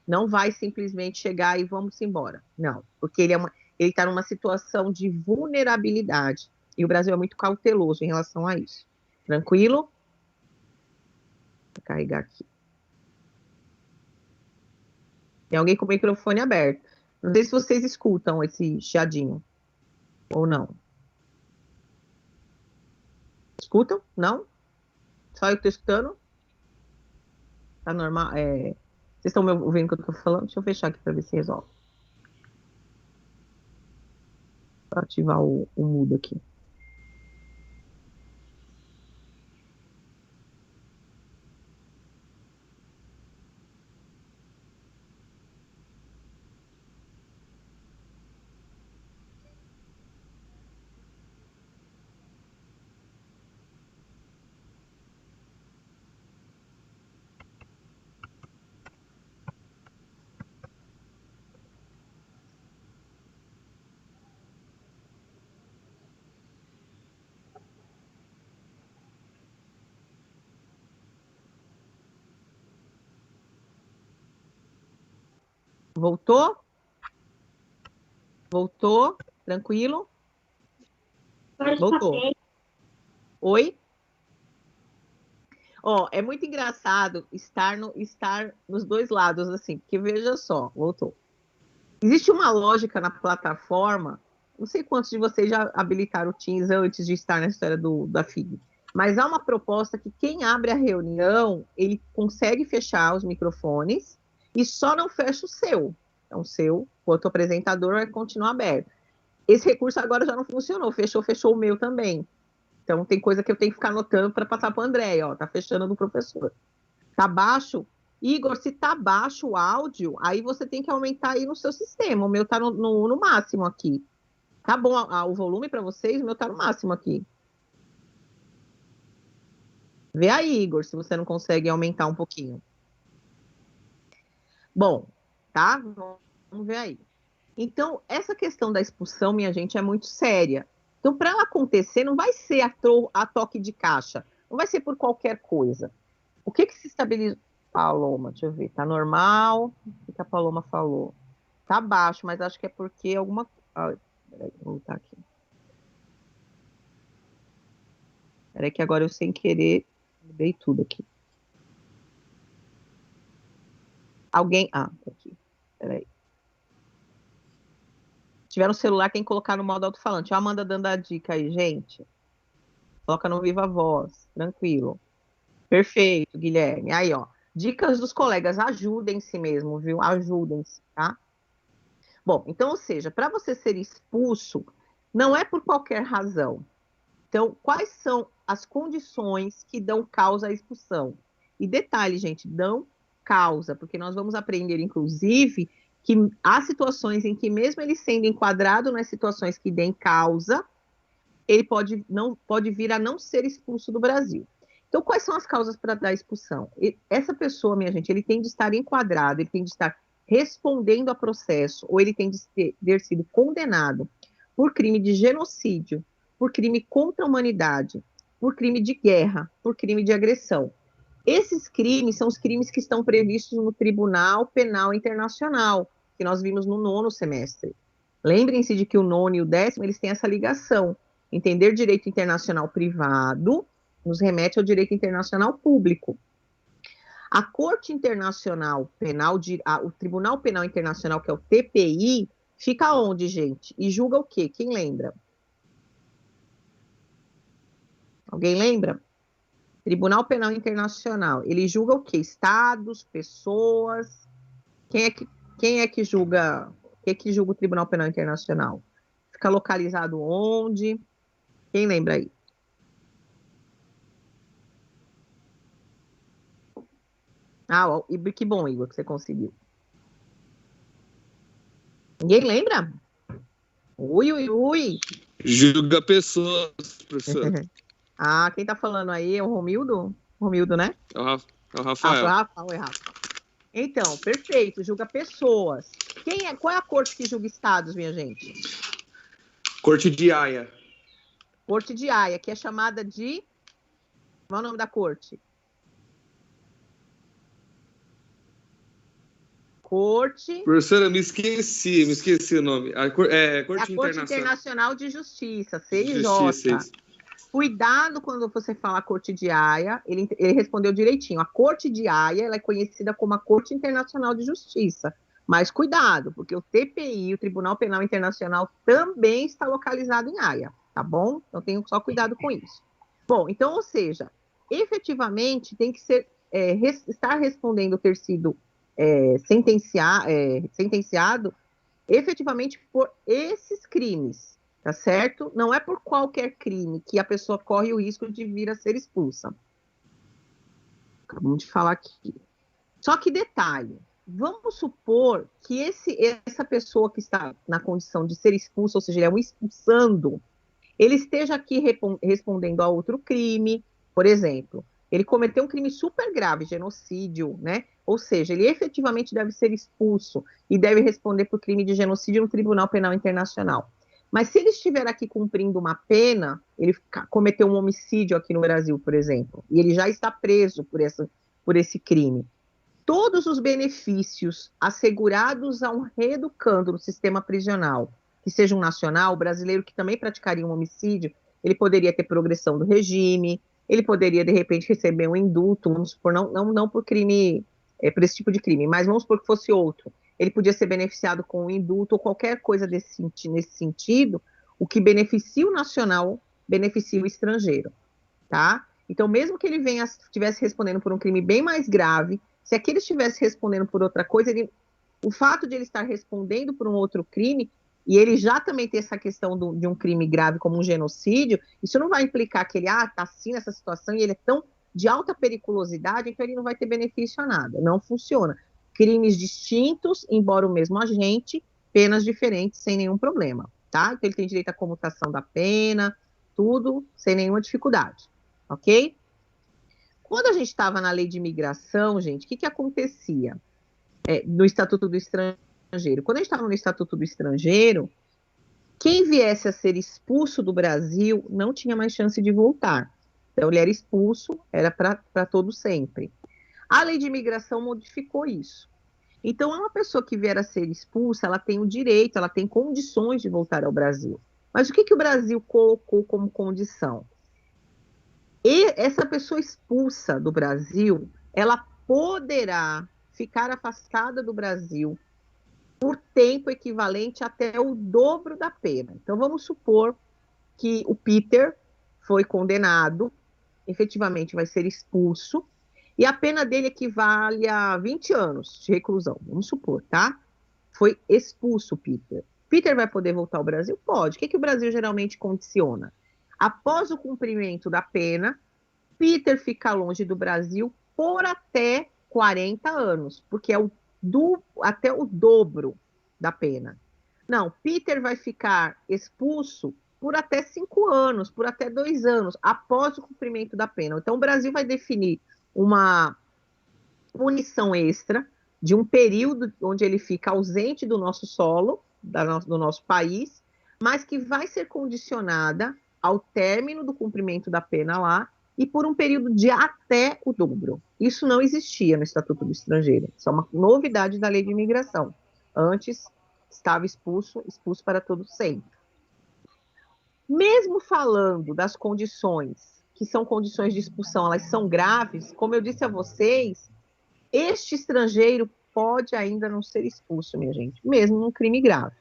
Não vai simplesmente chegar e vamos embora. Não, porque ele está numa situação de vulnerabilidade. E o Brasil é muito cauteloso em relação a isso. Tranquilo? Vou carregar aqui. Tem alguém com o microfone aberto. Não sei se vocês escutam esse chiadinho. Ou não. Escutam? Não? Só eu que estou escutando? Tá normal? Vocês estão me ouvindo o que eu estou falando? Deixa eu fechar aqui para ver se resolve. Vou ativar o mudo aqui. Voltou? Voltou? Tranquilo? Voltou. Oi? É muito engraçado estar nos dois lados, assim, porque veja só, voltou. Existe uma lógica na plataforma, não sei quantos de vocês já habilitaram o Teams antes de estar na história da FIG, mas há uma proposta que quem abre a reunião, ele consegue fechar os microfones e só não fecha o seu. Então, o seu, quanto apresentador, vai continuar aberto. Esse recurso agora já não funcionou, fechou o meu também. Então, tem coisa que eu tenho que ficar anotando para passar para o André, tá fechando do professor. Tá baixo? Igor, se tá baixo o áudio, aí você tem que aumentar aí no seu sistema. O meu tá no máximo aqui. Tá bom o volume para vocês? O meu tá no máximo aqui. Vê aí, Igor, se você não consegue aumentar um pouquinho. Bom, tá? Vamos ver aí. Então, essa questão da expulsão, minha gente, é muito séria. Então, para ela acontecer, não vai ser a toque de caixa. Não vai ser por qualquer coisa. O que se estabiliza? Paloma, deixa eu ver. Tá normal? O que a Paloma falou? Tá baixo, mas acho que é porque alguma... Ah, peraí, vou botar aqui. Peraí que agora eu, sem querer, mudei tudo aqui. Alguém... Ah, aqui. Peraí. Se tiver no celular, tem que colocar no modo alto-falante. A Amanda dando a dica aí, gente. Coloca no Viva Voz. Tranquilo. Perfeito, Guilherme. Aí, ó. Dicas dos colegas. Ajudem-se mesmo, viu? Ajudem-se, tá? Bom, então, ou seja, para você ser expulso, não é por qualquer razão. Então, quais são as condições que dão causa à expulsão? E detalhe, gente, dão causa, porque nós vamos aprender, inclusive, que há situações em que, mesmo ele sendo enquadrado nas situações que deem causa, ele pode vir a não ser expulso do Brasil. Então, quais são as causas para dar expulsão? Essa pessoa, minha gente, ele tem de estar enquadrado, ele tem de estar respondendo a processo, ou ele tem de ter sido condenado por crime de genocídio, por crime contra a humanidade, por crime de guerra, por crime de agressão. Esses crimes são os crimes que estão previstos no Tribunal Penal Internacional, que nós vimos no 9º semestre. Lembrem-se de que o 9º e o 10º, eles têm essa ligação. Entender direito internacional privado nos remete ao direito internacional público. A Corte Internacional Penal, o Tribunal Penal Internacional, que é o TPI, fica onde, gente? E julga o quê? Quem lembra? Alguém lembra? Tribunal Penal Internacional, ele julga o quê? Estados, pessoas? Quem é que julga? Quem é que julga o Tribunal Penal Internacional? Fica localizado onde? Quem lembra aí? Ah, que bom, Igor, que você conseguiu. Ninguém lembra? Ui. Julga pessoas, professor. Ah, quem tá falando aí é o Romildo? Romildo, né? É o Rafael. Rafa. Então, perfeito, julga pessoas. Qual é a corte que julga estados, minha gente? Corte de Haia. Corte de Haia, que é chamada de... Qual é o nome da corte? Corte... Professora, me esqueci o nome. Corte Internacional de Justiça, CIJ. Justiça. Cuidado quando você fala Corte de Haia, ele respondeu direitinho. A Corte de Haia, ela é conhecida como a Corte Internacional de Justiça. Mas cuidado, porque o TPI, o Tribunal Penal Internacional, também está localizado em Haia, tá bom? Então tenham só cuidado com isso. Bom, então, ou seja, efetivamente tem que ser, estar respondendo ter sido sentenciado efetivamente por esses crimes, tá certo? Não é por qualquer crime que a pessoa corre o risco de vir a ser expulsa. Acabamos de falar aqui. Só que detalhe, vamos supor que essa pessoa que está na condição de ser expulsa, ou seja, ele é um expulsando, ele esteja aqui respondendo a outro crime, por exemplo, ele cometeu um crime super grave, genocídio, né? Ou seja, ele efetivamente deve ser expulso e deve responder por crime de genocídio no Tribunal Penal Internacional. Mas se ele estiver aqui cumprindo uma pena, ele cometeu um homicídio aqui no Brasil, por exemplo, e ele já está preso por esse crime, todos os benefícios assegurados a um reeducando no sistema prisional, que seja um nacional, brasileiro que também praticaria um homicídio, ele poderia ter progressão do regime, ele poderia, de repente, receber um indulto, vamos supor, não por crime, por esse tipo de crime, mas vamos supor que fosse outro. Ele podia ser beneficiado com um indulto ou qualquer coisa nesse sentido, o que beneficia o nacional, beneficia o estrangeiro, tá? Então, mesmo que ele estivesse respondendo por um crime bem mais grave, se aquele estivesse respondendo por outra coisa, o fato de ele estar respondendo por um outro crime, e ele já também ter essa questão de um crime grave como um genocídio, isso não vai implicar que ele está assim nessa situação e ele é tão de alta periculosidade, então ele não vai ter benefício a nada. Não funciona. Crimes distintos, embora o mesmo agente, penas diferentes, sem nenhum problema, tá? Então ele tem direito à comutação da pena, tudo sem nenhuma dificuldade, ok? Quando a gente estava na lei de imigração, gente, o que acontecia no Estatuto do Estrangeiro? Quando a gente estava no Estatuto do Estrangeiro, quem viesse a ser expulso do Brasil não tinha mais chance de voltar. Então, ele era expulso, era para todo sempre. A lei de imigração modificou isso. Então, uma pessoa que vier a ser expulsa, ela tem o direito, ela tem condições de voltar ao Brasil. Mas o que o Brasil colocou como condição? E essa pessoa expulsa do Brasil, ela poderá ficar afastada do Brasil por tempo equivalente até o dobro da pena. Então, vamos supor que o Peter foi condenado, efetivamente vai ser expulso, e a pena dele equivale a 20 anos de reclusão, vamos supor, tá? Foi expulso o Peter. Peter vai poder voltar ao Brasil? Pode. O que o Brasil geralmente condiciona? Após o cumprimento da pena, Peter fica longe do Brasil por até 40 anos, porque é até o dobro da pena. Não, Peter vai ficar expulso por até 5 anos, por até 2 anos, após o cumprimento da pena. Então, o Brasil vai definir uma punição extra de um período onde ele fica ausente do nosso solo, do nosso país, mas que vai ser condicionada ao término do cumprimento da pena lá e por um período de até o dobro. Isso não existia no Estatuto do Estrangeiro. Isso é uma novidade da lei de imigração. Antes, estava expulso para todo sempre. Mesmo falando das condições, que são condições de expulsão, elas são graves, como eu disse a vocês, este estrangeiro pode ainda não ser expulso, minha gente, mesmo num crime grave.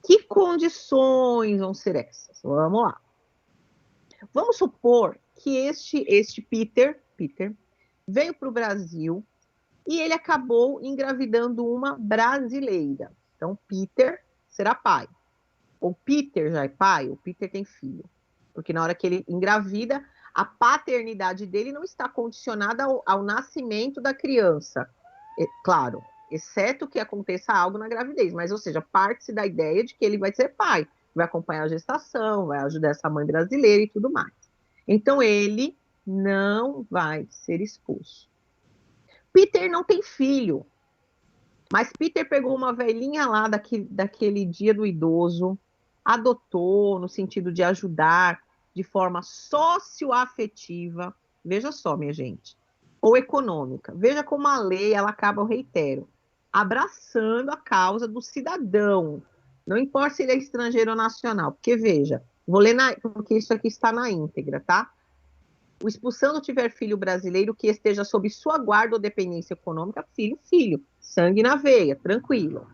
Que condições vão ser essas? Vamos lá. Vamos supor que este Peter veio para o Brasil e ele acabou engravidando uma brasileira. Então, Peter será pai. O Peter já é pai, o Peter tem filho. Porque na hora que ele engravida, a paternidade dele não está condicionada ao nascimento da criança. Claro, exceto que aconteça algo na gravidez. Mas, ou seja, parte-se da ideia de que ele vai ser pai. Vai acompanhar a gestação, vai ajudar essa mãe brasileira e tudo mais. Então, ele não vai ser expulso. Peter não tem filho. Mas Peter pegou uma velhinha lá daquele dia do idoso, adotou no sentido de ajudar de forma socioafetiva, veja só, minha gente, ou econômica. Veja como a lei, ela acaba, eu reitero, abraçando a causa do cidadão. Não importa se ele é estrangeiro ou nacional, porque veja, vou ler porque isso aqui está na íntegra, tá? O expulsando tiver filho brasileiro que esteja sob sua guarda ou dependência econômica, filho, sangue na veia, tranquilo.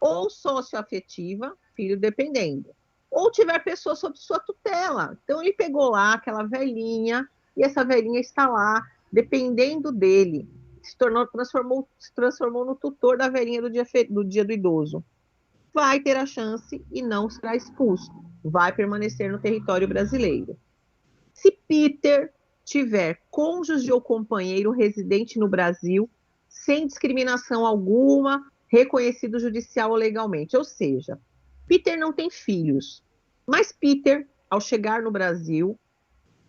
Ou socioafetiva, filho dependendo. Ou tiver pessoa sob sua tutela. Então, ele pegou lá aquela velhinha, e essa velhinha está lá, dependendo dele. Se transformou no tutor da velhinha do dia do idoso. Vai ter a chance e não será expulso. Vai permanecer no território brasileiro. Se Peter tiver cônjuge ou companheiro residente no Brasil, sem discriminação alguma, reconhecido judicial ou legalmente. Ou seja, Peter não tem filhos, mas Peter, ao chegar no Brasil,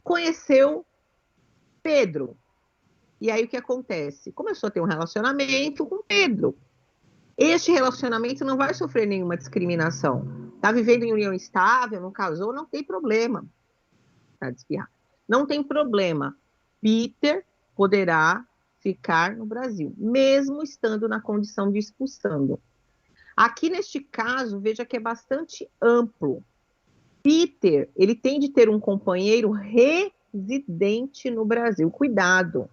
conheceu Pedro. E aí o que acontece? Começou a ter um relacionamento com Pedro. Este relacionamento não vai sofrer nenhuma discriminação. Está vivendo em união estável, não casou, não tem problema. Não tem problema. Peter poderá ficar no Brasil, mesmo estando na condição de expulsando. Aqui, neste caso, veja que é bastante amplo. Peter, ele tem de ter um companheiro residente no Brasil. Cuidado.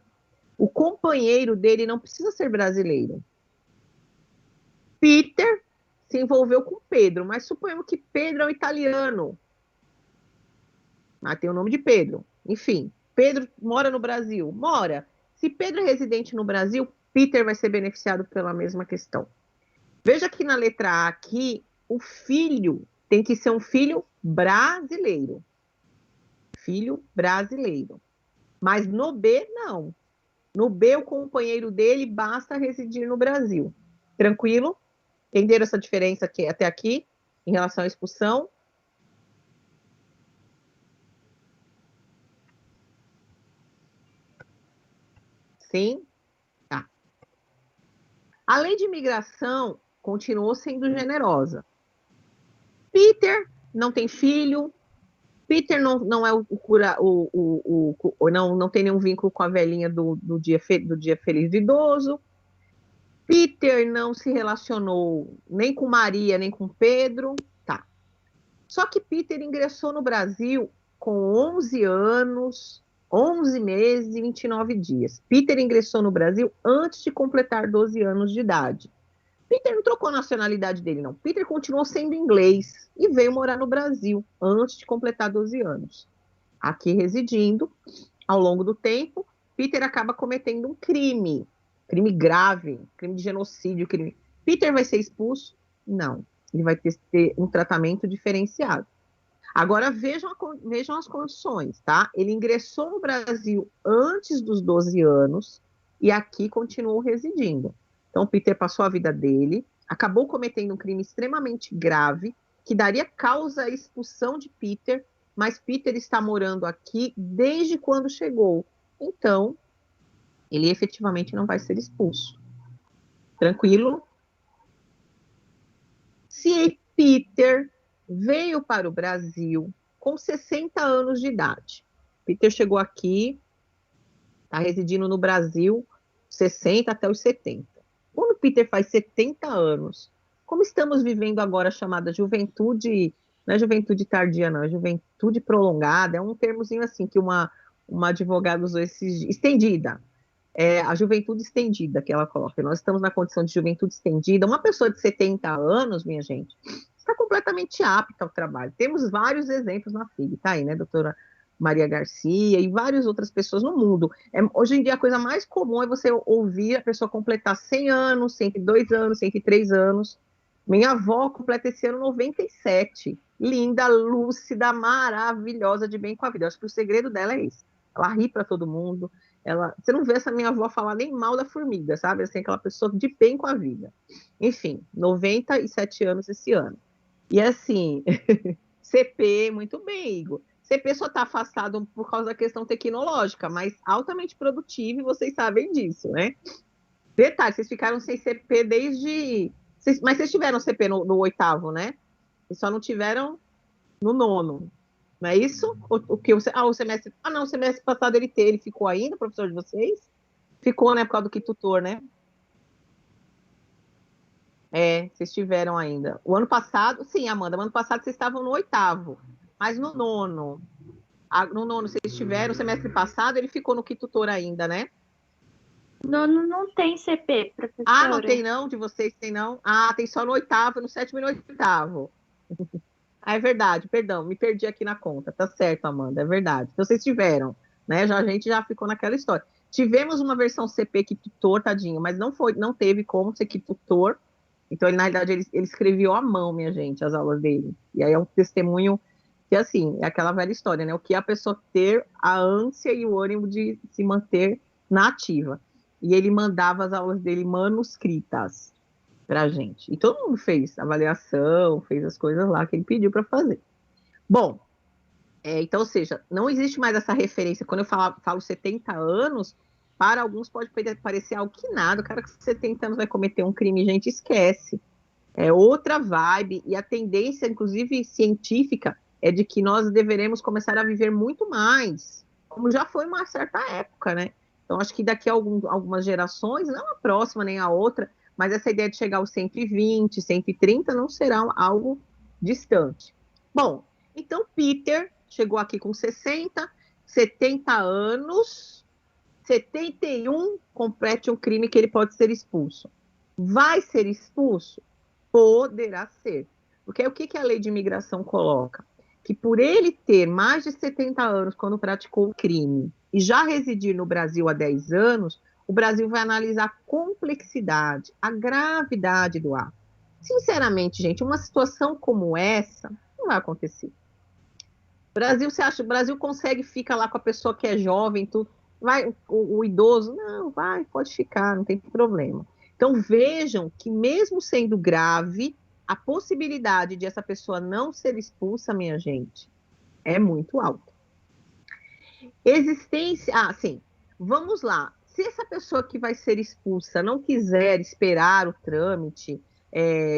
O companheiro dele não precisa ser brasileiro. Peter se envolveu com Pedro, mas suponhamos que Pedro é um italiano. Tem o nome de Pedro. Enfim, Pedro mora no Brasil. Mora. Se Pedro é residente no Brasil, Peter vai ser beneficiado pela mesma questão. Veja que na letra A aqui, o filho tem que ser um filho brasileiro. Filho brasileiro. Mas no B, não. No B, o companheiro dele basta residir no Brasil. Tranquilo? Entenderam essa diferença aqui, até aqui, em relação à expulsão? Sim? Tá. A lei de imigração continuou sendo generosa. Peter não tem filho, Peter não é não tem nenhum vínculo com a velhinha do dia feliz do idoso. Peter não se relacionou nem com Maria, nem com Pedro. Tá. Só que Peter ingressou no Brasil com 11 anos, 11 meses e 29 dias. Peter ingressou no Brasil antes de completar 12 anos de idade. Peter não trocou a nacionalidade dele, não. Peter continuou sendo inglês e veio morar no Brasil antes de completar 12 anos. Aqui residindo, ao longo do tempo, Peter acaba cometendo um crime grave, crime de genocídio. Peter vai ser expulso? Não. Ele vai ter um tratamento diferenciado. Agora, vejam as condições, tá? Ele ingressou no Brasil antes dos 12 anos e aqui continuou residindo. Então, Peter passou a vida dele, acabou cometendo um crime extremamente grave, que daria causa à expulsão de Peter, mas Peter está morando aqui desde quando chegou. Então, ele efetivamente não vai ser expulso. Tranquilo? Se Peter veio para o Brasil com 60 anos de idade, Peter chegou aqui, está residindo no Brasil, 60 até os 70. Quando Peter faz 70 anos, como estamos vivendo agora a chamada juventude, não é juventude tardia, não, é juventude prolongada, é um termozinho assim que uma advogada usou estendida, a juventude estendida que ela coloca. Nós estamos na condição de juventude estendida. Uma pessoa de 70 anos, minha gente, está completamente apta ao trabalho. Temos vários exemplos na FIG, tá aí, né, doutora Maria Garcia e várias outras pessoas no mundo. Hoje em dia, a coisa mais comum é você ouvir a pessoa completar 100 anos, 102 anos, 103 anos. Minha avó completa esse ano 97. Linda, lúcida, maravilhosa, de bem com a vida. Eu acho que o segredo dela é esse. Ela ri para todo mundo. Você não vê essa minha avó falar nem mal da formiga, sabe? Assim, aquela pessoa de bem com a vida. Enfim, 97 anos esse ano. E assim, CP, muito bem, Igor. CP só está afastado por causa da questão tecnológica, mas altamente produtivo, e vocês sabem disso, né? Detalhe, vocês ficaram sem CP desde... Mas vocês tiveram CP no 8º, né? E só não tiveram no 9º. Não é isso? O semestre... não, o semestre passado ele ficou ainda, professor de vocês? Ficou, né, por causa do que tutor, né? Vocês tiveram ainda. O ano passado, sim, Amanda, o ano passado vocês estavam no 8º. Mas no 9º, vocês tiveram, o semestre passado, ele ficou no que tutor ainda, né? Não tem CP, professora. Não tem não? De vocês tem não? Tem só no 8º, no 7º e no 8º. É verdade, perdão, me perdi aqui na conta. Tá certo, Amanda, é verdade. Então vocês tiveram, né? A gente já ficou naquela história. Tivemos uma versão CP que tutor, tadinho, mas não teve como ser que tutor. Então, na realidade, ele escreveu à mão, minha gente, as aulas dele. E aí é um testemunho que, assim, é aquela velha história, né? O que a pessoa ter a ânsia e o ânimo de se manter na ativa. E ele mandava as aulas dele manuscritas pra gente. E todo mundo fez avaliação, fez as coisas lá que ele pediu para fazer. Bom, então, ou seja, não existe mais essa referência. Quando eu falo 70 anos, para alguns pode parecer algo que nada. O cara com 70 anos vai cometer um crime, gente, esquece. É outra vibe. E a tendência, inclusive científica, é de que nós deveremos começar a viver muito mais, como já foi uma certa época, né? Então, acho que daqui a algumas gerações, não a próxima nem a outra, mas essa ideia de chegar aos 120, 130 não será algo distante. Bom, então Peter chegou aqui com 60, 70 anos, 71, complete um crime que ele pode ser expulso. Vai ser expulso? Poderá ser. Porque o que a lei de imigração coloca? Que por ele ter mais de 70 anos quando praticou o crime e já residir no Brasil há 10 anos, o Brasil vai analisar a complexidade, a gravidade do ato. Sinceramente, gente, uma situação como essa não vai acontecer. Brasil, você acha, o Brasil consegue, fica lá com a pessoa que é jovem, tudo, vai, o idoso, não, vai, pode ficar, não tem problema. Então, vejam que mesmo sendo grave, a possibilidade de essa pessoa não ser expulsa, minha gente, é muito alta. Existência, sim, vamos lá. Se essa pessoa que vai ser expulsa não quiser esperar o trâmite,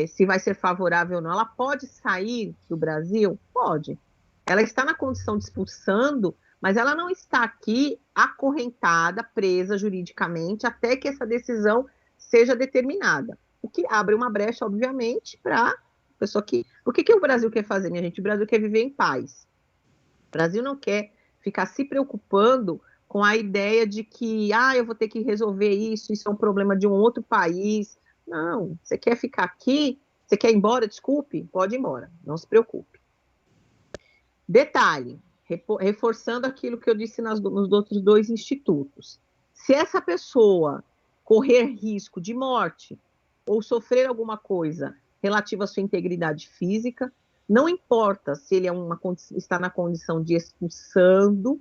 se vai ser favorável ou não, ela pode sair do Brasil? Pode. Ela está na condição de expulsando, mas ela não está aqui acorrentada, presa juridicamente, até que essa decisão seja determinada. O que abre uma brecha, obviamente, para a pessoa que... O que o Brasil quer fazer, minha gente? O Brasil quer viver em paz. O Brasil não quer ficar se preocupando com a ideia de que, eu vou ter que resolver isso é um problema de um outro país. Não, você quer ficar aqui? Você quer ir embora? Desculpe, pode ir embora, não se preocupe. Detalhe, reforçando aquilo que eu disse nos outros 2 institutos. Se essa pessoa correr risco de morte ou sofrer alguma coisa relativa à sua integridade física, não importa se ele está na condição de expulsando,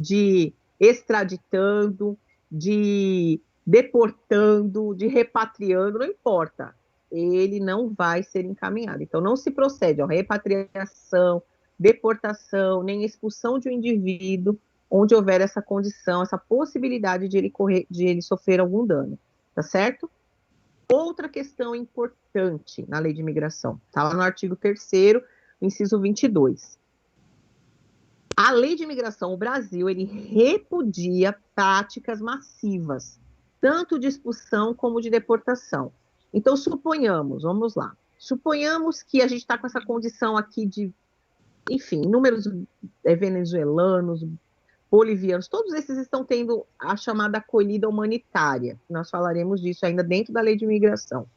de extraditando, de deportando, de repatriando, não importa. Ele não vai ser encaminhado. Então, não se procede a repatriação, deportação, nem expulsão de um indivíduo onde houver essa condição, essa possibilidade de ele sofrer algum dano, tá certo? Outra questão importante na lei de imigração, está lá no artigo 3º, inciso 22. A lei de imigração, o Brasil, ele repudia práticas massivas, tanto de expulsão como de deportação. Então, suponhamos, vamos lá, suponhamos que a gente está com essa condição aqui de, enfim, inúmeros venezuelanos, bolivianos, todos esses estão tendo a chamada acolhida humanitária. Nós falaremos disso ainda dentro da lei de imigração.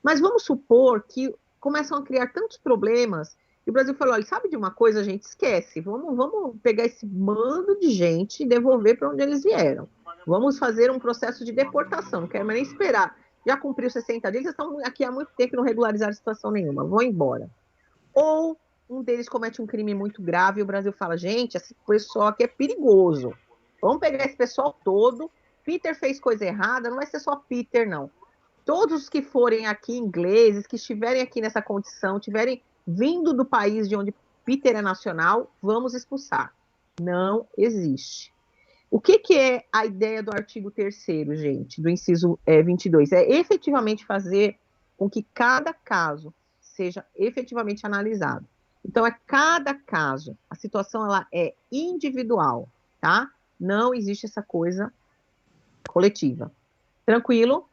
Mas vamos supor que começam a criar tantos problemas e o Brasil falou, olha, sabe de uma coisa, gente? Esquece, vamos pegar esse bando de gente e devolver para onde eles vieram. Vamos fazer um processo de deportação, não quero mais nem esperar. Já cumpriu 60 dias, eles estão aqui há muito tempo e não regularizaram situação nenhuma, vão embora. Ou um deles comete um crime muito grave e o Brasil fala, gente, esse pessoal aqui é perigoso. Vamos pegar esse pessoal todo. Peter fez coisa errada, não vai ser só Peter, não. Todos os que forem aqui ingleses, que estiverem aqui nessa condição, tiverem vindo do país de onde Peter é nacional, vamos expulsar. Não existe. O que é a ideia do artigo 3º, gente, do inciso 22? É efetivamente fazer com que cada caso seja efetivamente analisado. Então, é cada caso, a situação ela é individual, tá? Não existe essa coisa coletiva. Tranquilo?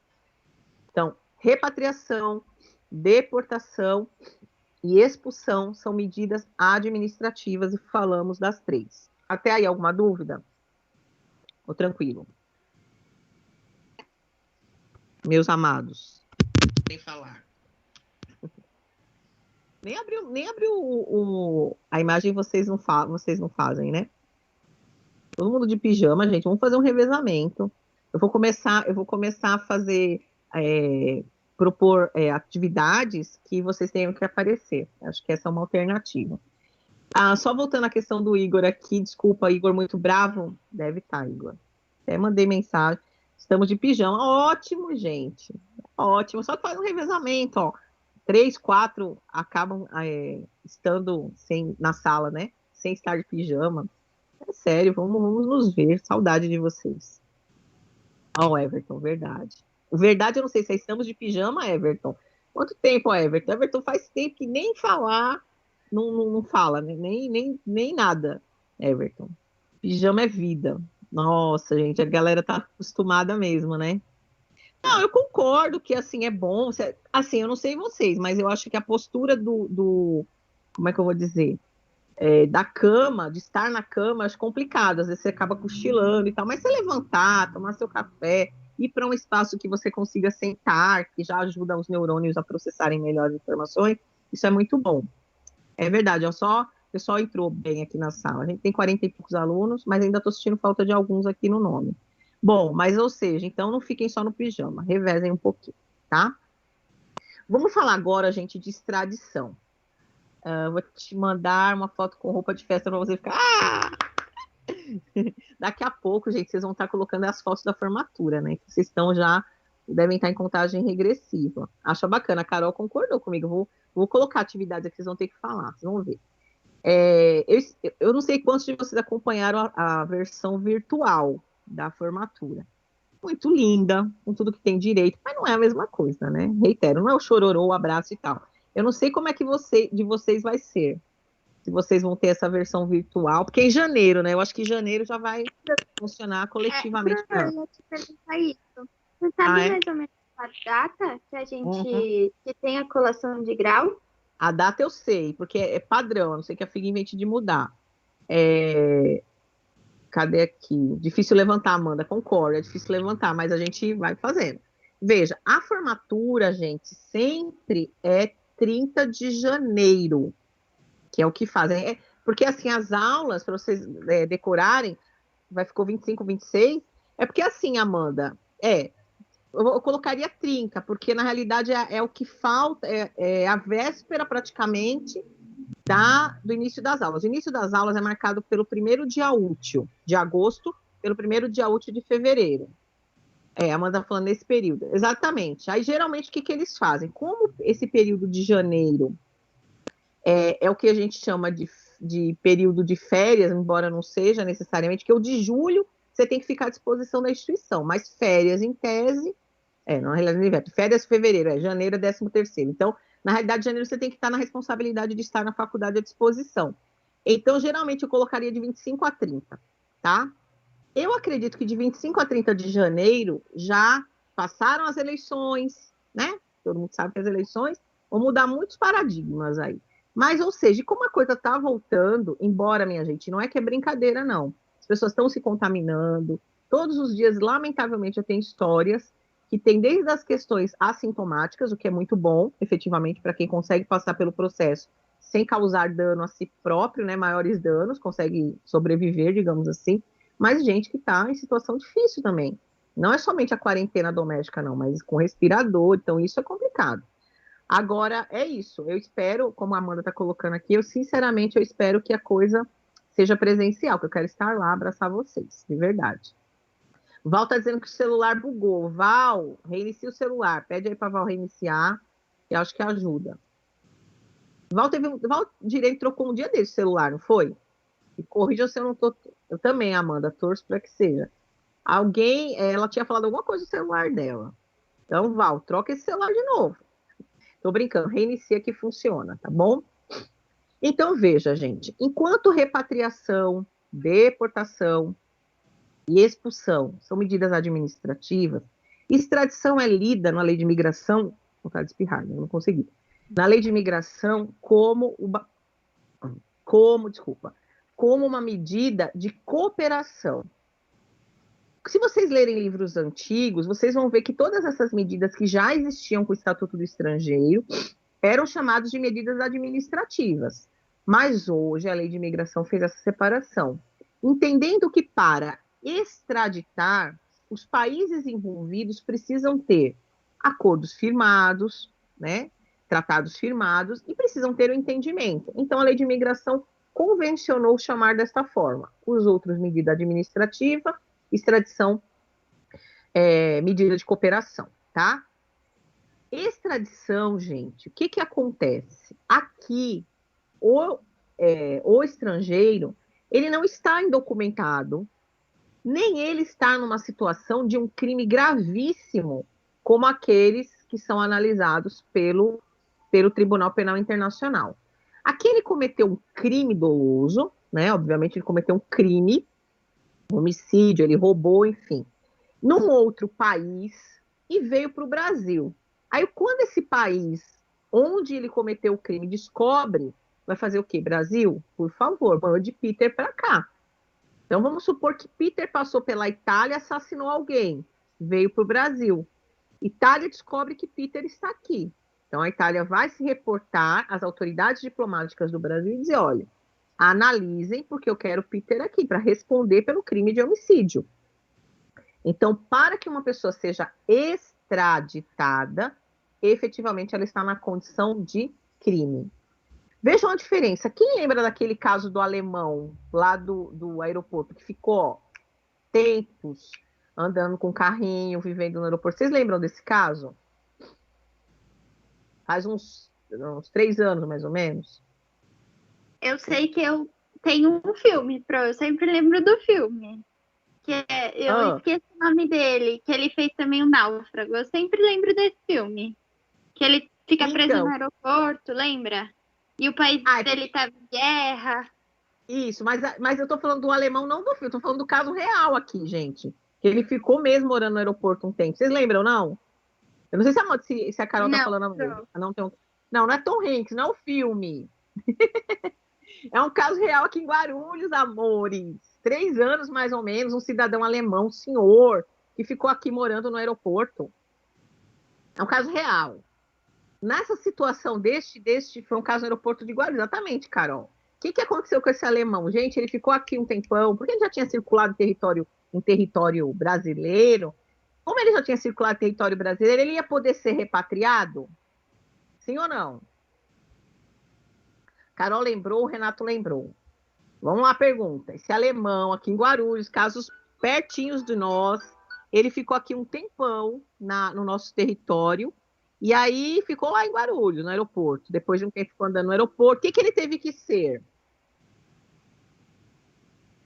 Então, repatriação, deportação e expulsão são medidas administrativas e falamos das 3. Até aí, alguma dúvida? Ou tranquilo? Meus amados. Sem falar. Nem abriu a imagem, vocês não fazem, né? Todo mundo de pijama, gente. Vamos fazer um revezamento. Eu vou começar a fazer, propor atividades que vocês tenham que aparecer. Acho que essa é uma alternativa. Só voltando à questão do Igor aqui, desculpa, Igor, muito bravo. Deve estar, Igor. Até mandei mensagem. Estamos de pijama. Ótimo, gente. Ótimo. Só que faz um revezamento, ó. 3, 4 acabam estando na sala, né? Sem estar de pijama. É sério, vamos nos ver. Saudade de vocês. Everton, verdade. Verdade, eu não sei se estamos de pijama, Everton. Quanto tempo, Everton? Everton faz tempo que nem falar, não fala, né? nem nada, Everton. Pijama é vida. Nossa, gente, a galera tá acostumada mesmo, né? Não, eu concordo que, assim, é bom. Assim, eu não sei vocês, mas eu acho que a postura como é que eu vou dizer? Da cama, de estar na cama, acho complicado. Às vezes você acaba cochilando e tal, mas você levantar, tomar seu café, ir para um espaço que você consiga sentar, que já ajuda os neurônios a processarem melhor as informações, isso é muito bom. É verdade, o pessoal entrou bem aqui na sala. A gente tem 40 e poucos alunos, mas ainda estou sentindo falta de alguns aqui no nome. Bom, mas ou seja, então não fiquem só no pijama, revezem um pouquinho, tá? Vamos falar agora, gente, de extradição. Vou te mandar uma foto com roupa de festa para você ficar... Daqui a pouco, gente, vocês vão estar colocando as fotos da formatura, né? Que vocês devem estar em contagem regressiva. Acho bacana, a Carol concordou comigo. Vou colocar atividades que vocês vão ter que falar, vocês vão ver. Eu não sei quantos de vocês acompanharam a versão virtual da formatura. Muito linda, com tudo que tem direito, mas não é a mesma coisa, né? Reitero, não é o chororô, o abraço e tal. Eu não sei como é que de vocês vai ser. Se vocês vão ter essa versão virtual, porque em janeiro, né? Eu acho que em janeiro já vai funcionar coletivamente. Eu ia te perguntar isso. Você sabe mais ou menos a data que a gente que tem a colação de grau? A data eu sei, porque é padrão, a não sei que a FIG invente de mudar. Cadê aqui? Difícil levantar, Amanda, concordo, é difícil levantar, mas a gente vai fazendo. Veja, a formatura, gente, sempre é 30 de janeiro, que é o que fazem. Porque, assim, as aulas, para vocês decorarem, ficou 25, 26, é porque, assim, Amanda, eu colocaria 30, porque, na realidade, é o que falta, é a véspera, praticamente, do início das aulas. O início das aulas é marcado pelo primeiro dia útil de agosto, pelo primeiro dia útil de fevereiro. A Amanda falando nesse período. Exatamente. Aí, geralmente, o que eles fazem? Como esse período de janeiro é o que a gente chama de período de férias, embora não seja necessariamente, que o de julho você tem que ficar à disposição da instituição, mas férias, em tese, não é realidade, férias fevereiro, janeiro é 13º. Então, na realidade, janeiro você tem que estar na responsabilidade de estar na faculdade à disposição. Então, geralmente, eu colocaria de 25 a 30, tá? Eu acredito que de 25 a 30 de janeiro já passaram as eleições, né? Todo mundo sabe que as eleições vão mudar muitos paradigmas aí. Mas, ou seja, como a coisa está voltando, embora, minha gente, não é que é brincadeira, não. As pessoas estão se contaminando. Todos os dias, lamentavelmente, eu tenho histórias que tem desde as questões assintomáticas, o que é muito bom, efetivamente, para quem consegue passar pelo processo sem causar dano a si próprio, né, maiores danos, consegue sobreviver, digamos assim, mas gente que está em situação difícil também. Não é somente a quarentena doméstica, não, mas com respirador, então isso é complicado. Agora, é isso, eu espero, como a Amanda está colocando aqui, sinceramente, eu espero que a coisa seja presencial, que eu quero estar lá, abraçar vocês, de verdade. Val está dizendo que o celular bugou. Val, reinicia o celular. Pede aí para Val reiniciar, que eu acho que ajuda. Val direito trocou um dia desse celular, não foi? E corrija se eu não tô... Eu também, Amanda, torço para que seja. Ela tinha falado alguma coisa do celular dela. Então, Val, troca esse celular de novo. Tô brincando, reinicia que funciona, tá bom? Então, veja, gente, enquanto repatriação, deportação e expulsão são medidas administrativas, extradição é lida na lei de imigração, vontade de espirrar, não consegui, na lei de imigração como uma medida de cooperação. Se vocês lerem livros antigos, vocês vão ver que todas essas medidas que já existiam com o Estatuto do Estrangeiro eram chamadas de medidas administrativas. Mas hoje a lei de imigração fez essa separação, entendendo que para extraditar, os países envolvidos precisam ter acordos firmados, né, tratados firmados, e precisam ter o entendimento. Então, a lei de imigração convencionou chamar desta forma. Os outros, medida administrativa, extradição, medida de cooperação, tá? Extradição, gente, o que acontece? Aqui, o estrangeiro, ele não está indocumentado, nem ele está numa situação de um crime gravíssimo, como aqueles que são analisados pelo Tribunal Penal Internacional. Aqui ele cometeu um crime doloso, né? Obviamente ele cometeu um crime, homicídio, ele roubou, enfim, num outro país e veio para o Brasil. Aí, quando esse país onde ele cometeu o crime descobre, vai fazer o quê? Brasil? Por favor, mande Peter para cá. Então, vamos supor que Peter passou pela Itália, assassinou alguém, veio para o Brasil. Itália descobre que Peter está aqui. Então, a Itália vai se reportar às autoridades diplomáticas do Brasil e dizer, olha, analisem, porque eu quero Peter aqui para responder pelo crime de homicídio. Então, para que uma pessoa seja extraditada, efetivamente ela está na condição de crime. Vejam a diferença. Quem lembra daquele caso do alemão lá do aeroporto, que ficou tempos andando com carrinho, vivendo no aeroporto? Vocês lembram desse caso? Faz uns 3 anos, mais ou menos. Eu sei que eu tenho um filme, eu sempre lembro do filme. Eu esqueci o nome dele, que ele fez também o Náufrago. Eu sempre lembro desse filme. Que ele fica preso no aeroporto, lembra? E o país dele tá em guerra. Isso, mas eu tô falando do alemão, não do filme. Eu tô falando do caso real aqui, gente. Que ele ficou mesmo morando no aeroporto um tempo. Vocês lembram, não? Eu não sei se a Carol tá falando. Não é Tom Hanks, não é o filme. É um caso real aqui em Guarulhos, amores. 3 anos, mais ou menos, um cidadão alemão, um senhor, que ficou aqui morando no aeroporto. É um caso real. Nessa situação foi um caso no aeroporto de Guarulhos. Exatamente, Carol. O que aconteceu com esse alemão? Gente, ele ficou aqui um tempão, porque ele já tinha circulado em território brasileiro. Como ele já tinha circulado em território brasileiro, ele ia poder ser repatriado? Sim ou não? Carol lembrou, o Renato lembrou. Vamos lá, pergunta. Esse alemão aqui em Guarulhos, casos pertinhos de nós, ele ficou aqui um tempão no nosso território, e aí ficou lá em Guarulhos, no aeroporto. Depois de um tempo ficou andando no aeroporto, o que ele teve que ser?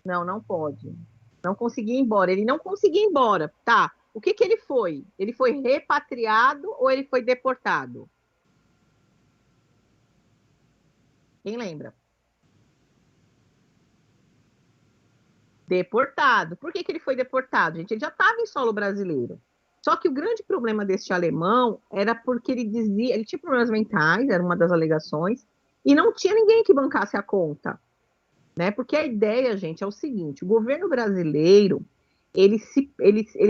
Não pode. Não conseguia ir embora. Ele não conseguia ir embora. Tá. O que ele foi? Ele foi repatriado ou ele foi deportado? Quem lembra? Deportado. Por que ele foi deportado, gente? Ele já estava em solo brasileiro. Só que o grande problema deste alemão era porque ele tinha problemas mentais, era uma das alegações, e não tinha ninguém que bancasse a conta. Né? Porque a ideia, gente, é o seguinte: o governo brasileiro, ele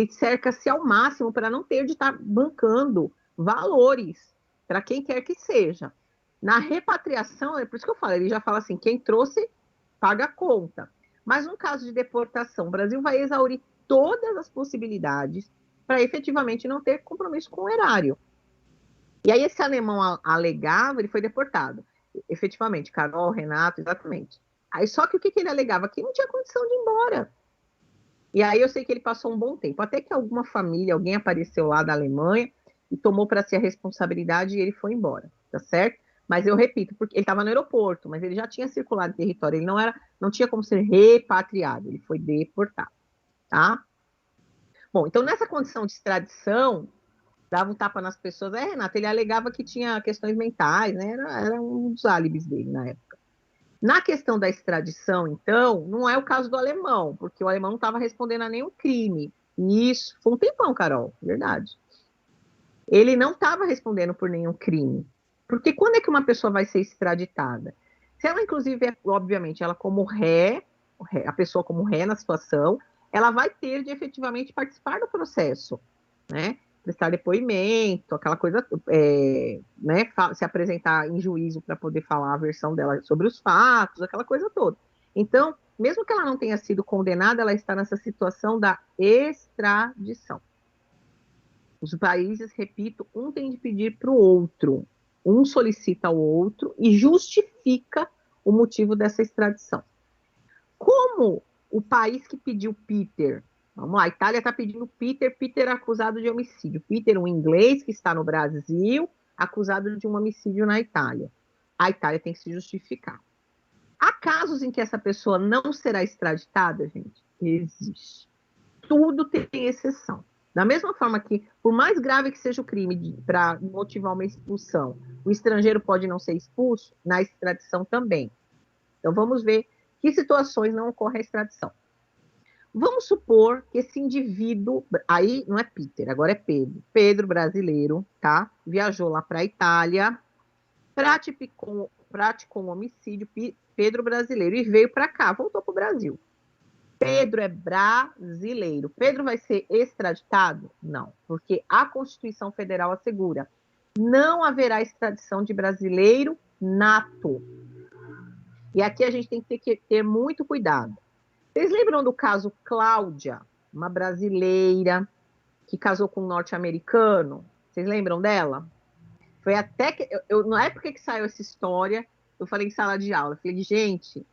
cerca-se ao máximo para não ter de estar bancando valores para quem quer que seja. Na repatriação, é por isso que eu falo, ele já fala assim, quem trouxe, paga a conta. Mas no caso de deportação, o Brasil vai exaurir todas as possibilidades para efetivamente não ter compromisso com o erário. E aí esse alemão alegava, ele foi deportado. Efetivamente, Carol, Renato, exatamente. Aí só que o que ele alegava? Que não tinha condição de ir embora. E aí eu sei que ele passou um bom tempo, até que alguma família, alguém apareceu lá da Alemanha e tomou para si a responsabilidade e ele foi embora, tá certo? Mas eu repito, porque ele estava no aeroporto, mas ele já tinha circulado em território, ele não tinha como ser repatriado, ele foi deportado, tá? Bom, então nessa condição de extradição, dava um tapa nas pessoas. Renato, ele alegava que tinha questões mentais, né? Era um dos álibis dele na época. Na questão da extradição, então, não é o caso do alemão, porque o alemão não estava respondendo a nenhum crime. E isso foi um tempão, Carol, verdade. Ele não estava respondendo por nenhum crime. Porque quando é que uma pessoa vai ser extraditada? Se ela, inclusive, obviamente, ela como ré, a pessoa como ré na situação, ela vai ter de efetivamente participar do processo, né? Prestar depoimento, aquela coisa, né? Se apresentar em juízo para poder falar a versão dela sobre os fatos, aquela coisa toda. Então, mesmo que ela não tenha sido condenada, ela está nessa situação da extradição. Os países, repito, um tem de pedir para o outro. Um solicita ao outro e justifica o motivo dessa extradição. Como o país que pediu Peter, vamos lá, a Itália está pedindo Peter acusado de homicídio. Peter, um inglês que está no Brasil, acusado de um homicídio na Itália. A Itália tem que se justificar. Há casos em que essa pessoa não será extraditada, gente? Existe. Tudo tem exceção. Da mesma forma que, por mais grave que seja o crime para motivar uma expulsão, o estrangeiro pode não ser expulso, na extradição também. Então, vamos ver que situações não ocorre a extradição. Vamos supor que esse indivíduo, aí não é Peter, agora é Pedro. Pedro, brasileiro, tá? Viajou lá para a Itália, praticou um homicídio, Pedro brasileiro, e veio para cá, voltou para o Brasil. Pedro é brasileiro. Pedro vai ser extraditado? Não, porque a Constituição Federal assegura: não haverá extradição de brasileiro nato. E aqui a gente tem que ter muito cuidado. Vocês lembram do caso Cláudia, uma brasileira que casou com um norte-americano? Vocês lembram dela? Foi até que, na época que saiu essa história, eu falei em sala de aula, eu falei, gente,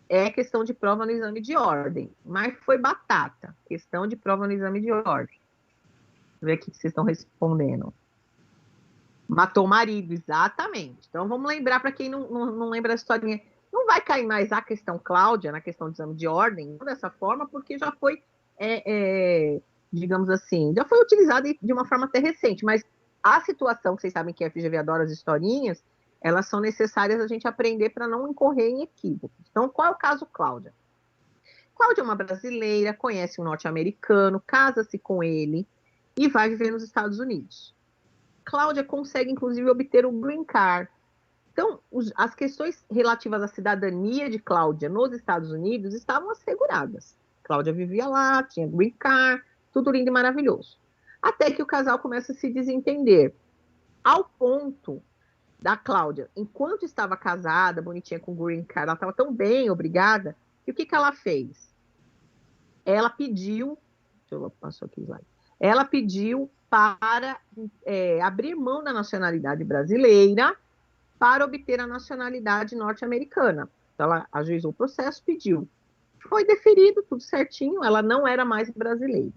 é questão de prova no exame de ordem, mas foi batata, questão de prova no exame de ordem. Deixa eu ver aqui que vocês estão respondendo. Matou o marido, exatamente. Então vamos lembrar, para quem não lembra a historinha, não vai cair mais a questão Cláudia, na questão do exame de ordem, dessa forma, porque já foi, digamos assim, já foi utilizada de uma forma até recente, mas a situação, que vocês sabem que a FGV adora as historinhas, elas são necessárias a gente aprender para não incorrer em equívocos. Então, qual é o caso Cláudia? Cláudia é uma brasileira, conhece um norte-americano, casa-se com ele e vai viver nos Estados Unidos. Cláudia consegue, inclusive, obter o green card. Então, as questões relativas à cidadania de Cláudia nos Estados Unidos estavam asseguradas. Cláudia vivia lá, tinha green card, tudo lindo e maravilhoso. Até que o casal começa a se desentender, ao ponto da Cláudia, enquanto estava casada, bonitinha com o green card, ela estava tão bem, obrigada, e o que ela fez? Ela pediu, deixa eu passar aqui o slide, ela pediu para abrir mão da nacionalidade brasileira para obter a nacionalidade norte-americana. Então, ela ajuizou o processo, pediu. Foi deferido, tudo certinho, ela não era mais brasileira.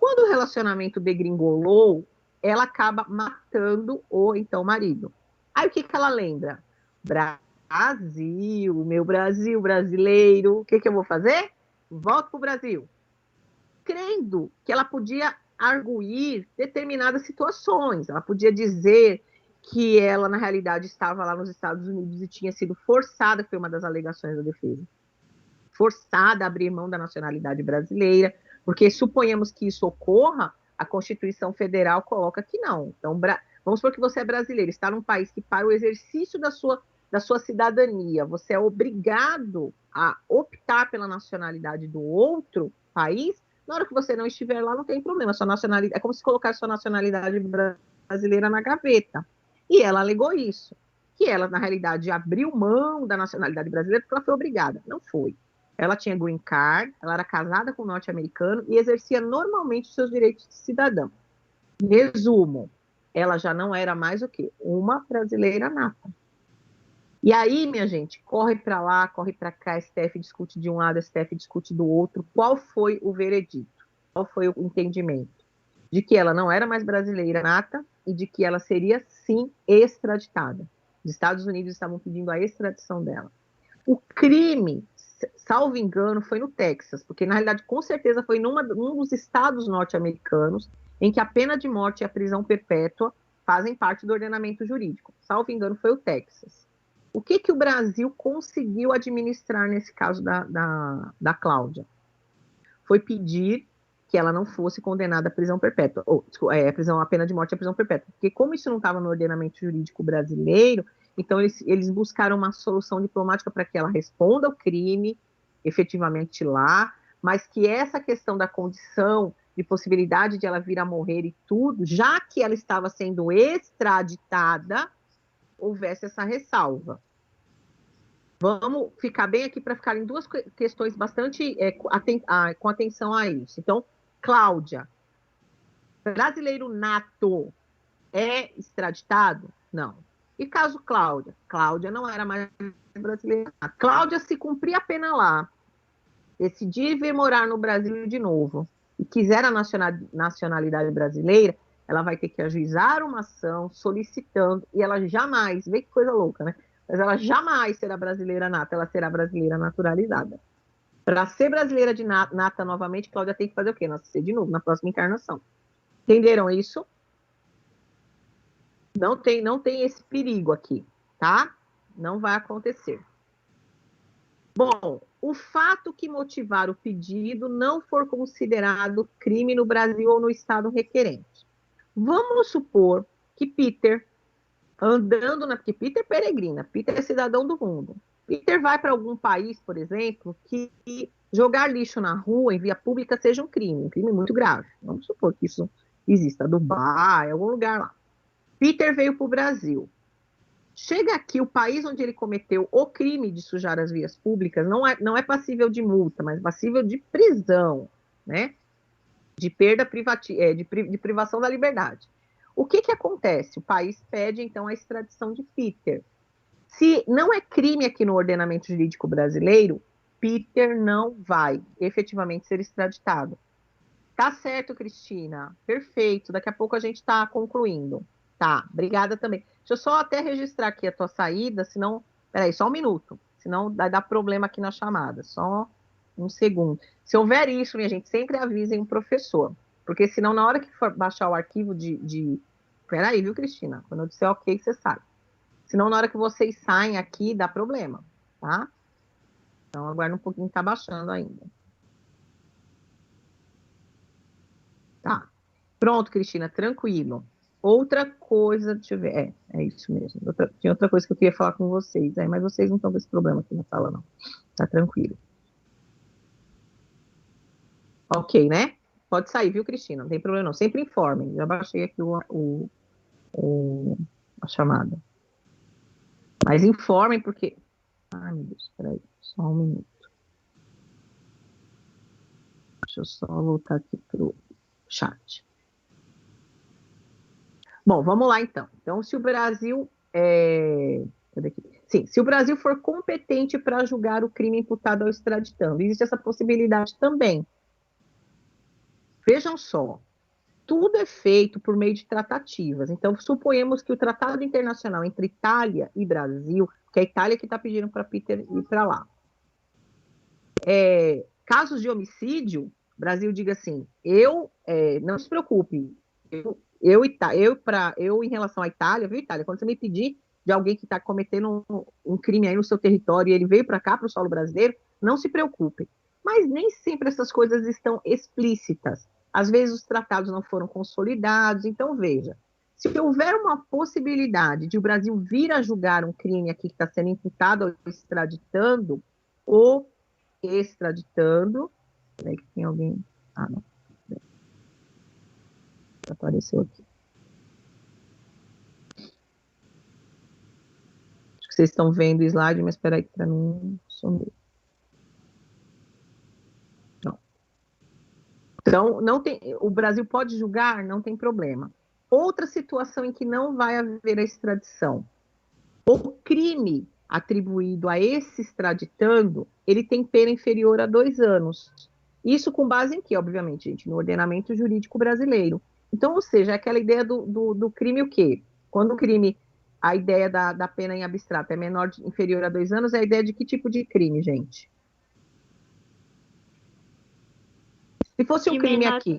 Quando o relacionamento degringolou, ela acaba matando o então marido. Aí o que ela lembra? Brasil, meu Brasil brasileiro. O que eu vou fazer? Volto para o Brasil. Crendo que ela podia arguir determinadas situações. Ela podia dizer que ela, na realidade, estava lá nos Estados Unidos e tinha sido forçada, foi uma das alegações da defesa, forçada a abrir mão da nacionalidade brasileira, porque suponhamos que isso ocorra, a Constituição Federal coloca que não. Então, vamos supor que você é brasileiro, está num país que, para o exercício da sua cidadania, você é obrigado a optar pela nacionalidade do outro país. Na hora que você não estiver lá, não tem problema. Sua nacionalidade, é como se colocar sua nacionalidade brasileira na gaveta. E ela alegou isso, que ela, na realidade, abriu mão da nacionalidade brasileira porque ela foi obrigada. Não foi. Ela tinha green card, ela era casada com um norte-americano e exercia normalmente os seus direitos de cidadão. Resumo, ela já não era mais o quê? Uma brasileira nata. E aí, minha gente, corre para lá, corre para cá, STF discute de um lado, STF discute do outro. Qual foi o veredito? Qual foi o entendimento? De que ela não era mais brasileira nata e de que ela seria, sim, extraditada. Os Estados Unidos estavam pedindo a extradição dela. O crime, salvo engano, foi no Texas, porque, na realidade, com certeza foi num dos estados norte-americanos em que a pena de morte e a prisão perpétua fazem parte do ordenamento jurídico. Salvo engano, foi o Texas. O que o Brasil conseguiu administrar nesse caso da Cláudia? Foi pedir que ela não fosse condenada à prisão perpétua, a pena de morte e a prisão perpétua, porque como isso não estava no ordenamento jurídico brasileiro, então eles buscaram uma solução diplomática para que ela responda ao crime, efetivamente lá, mas que essa questão da condição de possibilidade de ela vir a morrer e tudo, já que ela estava sendo extraditada, houvesse essa ressalva. Vamos ficar bem aqui para ficar em duas questões bastante com atenção a isso. Então, Cláudia, brasileiro nato, é extraditado? Não. E caso Cláudia? Cláudia não era mais brasileira. Cláudia, se cumprir a pena lá, decidir vir morar no Brasil de novo e quiser a nacionalidade brasileira, ela vai ter que ajuizar uma ação solicitando, e ela jamais, vê que coisa louca, né? Mas ela jamais será brasileira nata, ela será brasileira naturalizada. Para ser brasileira de nata novamente, Cláudia tem que fazer o quê? Nascer de novo, na próxima encarnação. Entenderam isso? Não tem esse perigo aqui, tá? Não vai acontecer. Bom, o fato que motivar o pedido não for considerado crime no Brasil ou no estado requerente. Vamos supor que Peter, porque Peter peregrina, Peter é cidadão do mundo. Peter vai para algum país, por exemplo, que jogar lixo na rua, em via pública, seja um crime muito grave. Vamos supor que isso exista, Dubai, algum lugar lá. Peter veio para o Brasil. Chega aqui, o país onde ele cometeu o crime de sujar as vias públicas não é passível de multa, mas passível de prisão, né? De perda de privação da liberdade. O que acontece? O país pede, então, a extradição de Peter. Se não é crime aqui no ordenamento jurídico brasileiro, Peter não vai efetivamente ser extraditado. Tá certo, Cristina. Perfeito. Daqui a pouco a gente está concluindo. Tá, obrigada também. Deixa eu só até registrar aqui a tua saída, senão... Peraí, só um minuto. Senão vai dar problema aqui na chamada. Só um segundo. Se houver isso, minha gente, sempre avisem o professor. Porque senão, na hora que for baixar o arquivo Peraí, viu, Cristina? Quando eu disser ok, você sai. Senão, na hora que vocês saem aqui, dá problema, tá? Então, aguarda um pouquinho, tá baixando ainda. Tá. Pronto, Cristina, tranquilo. Outra coisa, deixa eu ver. É isso mesmo. Tinha outra coisa que eu queria falar com vocês, mas vocês não estão com esse problema aqui na sala, não. Tá tranquilo. Ok, né? Pode sair, viu, Cristina? Não tem problema, não. Sempre informem. Já baixei aqui a chamada. Mas informem, porque... Ai, meu Deus, peraí. Só um minuto. Deixa eu só voltar aqui pro chat. Bom, vamos lá, então. Então, se o Brasil... Cadê aqui? Sim, se o Brasil for competente para julgar o crime imputado ao extraditando, existe essa possibilidade também. Vejam só, tudo é feito por meio de tratativas. Então, suponhamos que o tratado internacional entre Itália e Brasil, que é a Itália que está pedindo para Peter ir para lá. Casos de homicídio, o Brasil diga assim, não se preocupe, eu em relação à Itália, viu, Itália, quando você me pedir de alguém que está cometendo um crime aí no seu território e ele veio para cá, para o solo brasileiro, não se preocupe. Mas nem sempre essas coisas estão explícitas. Às vezes os tratados não foram consolidados. Então, veja, se houver uma possibilidade de o Brasil vir a julgar um crime aqui que está sendo imputado ou extraditando, peraí que tem alguém... Ah, não. Apareceu aqui. Acho que vocês estão vendo o slide, mas espera aí que para mim sumiu. Não. Então, não tem, o Brasil pode julgar? Não tem problema. Outra situação em que não vai haver a extradição. O crime atribuído a esse extraditando, ele tem pena inferior a 2 anos. Isso com base em quê? Obviamente, gente, no ordenamento jurídico brasileiro. Então, ou seja, aquela ideia do crime o quê? Quando o crime, a ideia da pena em abstrato é inferior a 2 anos, é a ideia de que tipo de crime, gente? Se fosse um crime aqui...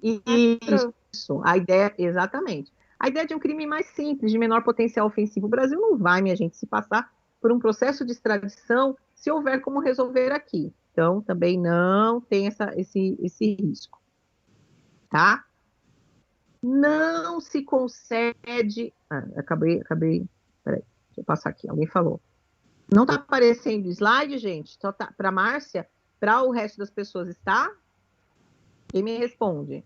Isso, a ideia, exatamente. A ideia de um crime mais simples, de menor potencial ofensivo. O Brasil não vai, minha gente, se passar por um processo de extradição se houver como resolver aqui. Então, também não tem esse risco. Tá? Não se concede... acabei... Peraí, deixa eu passar aqui. Alguém falou. Não está aparecendo slide, gente? Só tá para a Márcia? Para o resto das pessoas está? Quem me responde?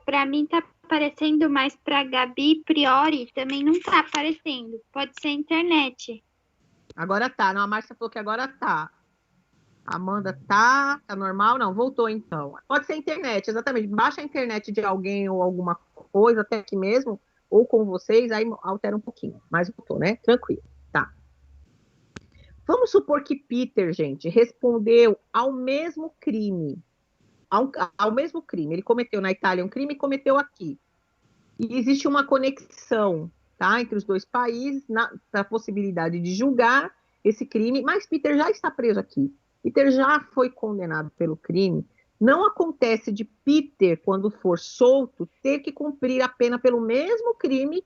Para mim está aparecendo, mas para Gabi Priori também não está aparecendo. Pode ser internet. Agora tá. Não, a Márcia falou que agora tá. Amanda tá normal? Não, voltou então. Pode ser internet, exatamente. Baixa a internet de alguém ou alguma coisa, até aqui mesmo, ou com vocês, aí altera um pouquinho. Mas voltou, né? Tranquilo. Tá. Vamos supor que Peter, gente, respondeu ao mesmo crime. Ao mesmo crime. Ele cometeu na Itália um crime e cometeu aqui. E existe uma conexão, tá, entre os dois países, na possibilidade de julgar esse crime, mas Peter já está preso aqui. Peter já foi condenado pelo crime. Não acontece de Peter, quando for solto, ter que cumprir a pena pelo mesmo crime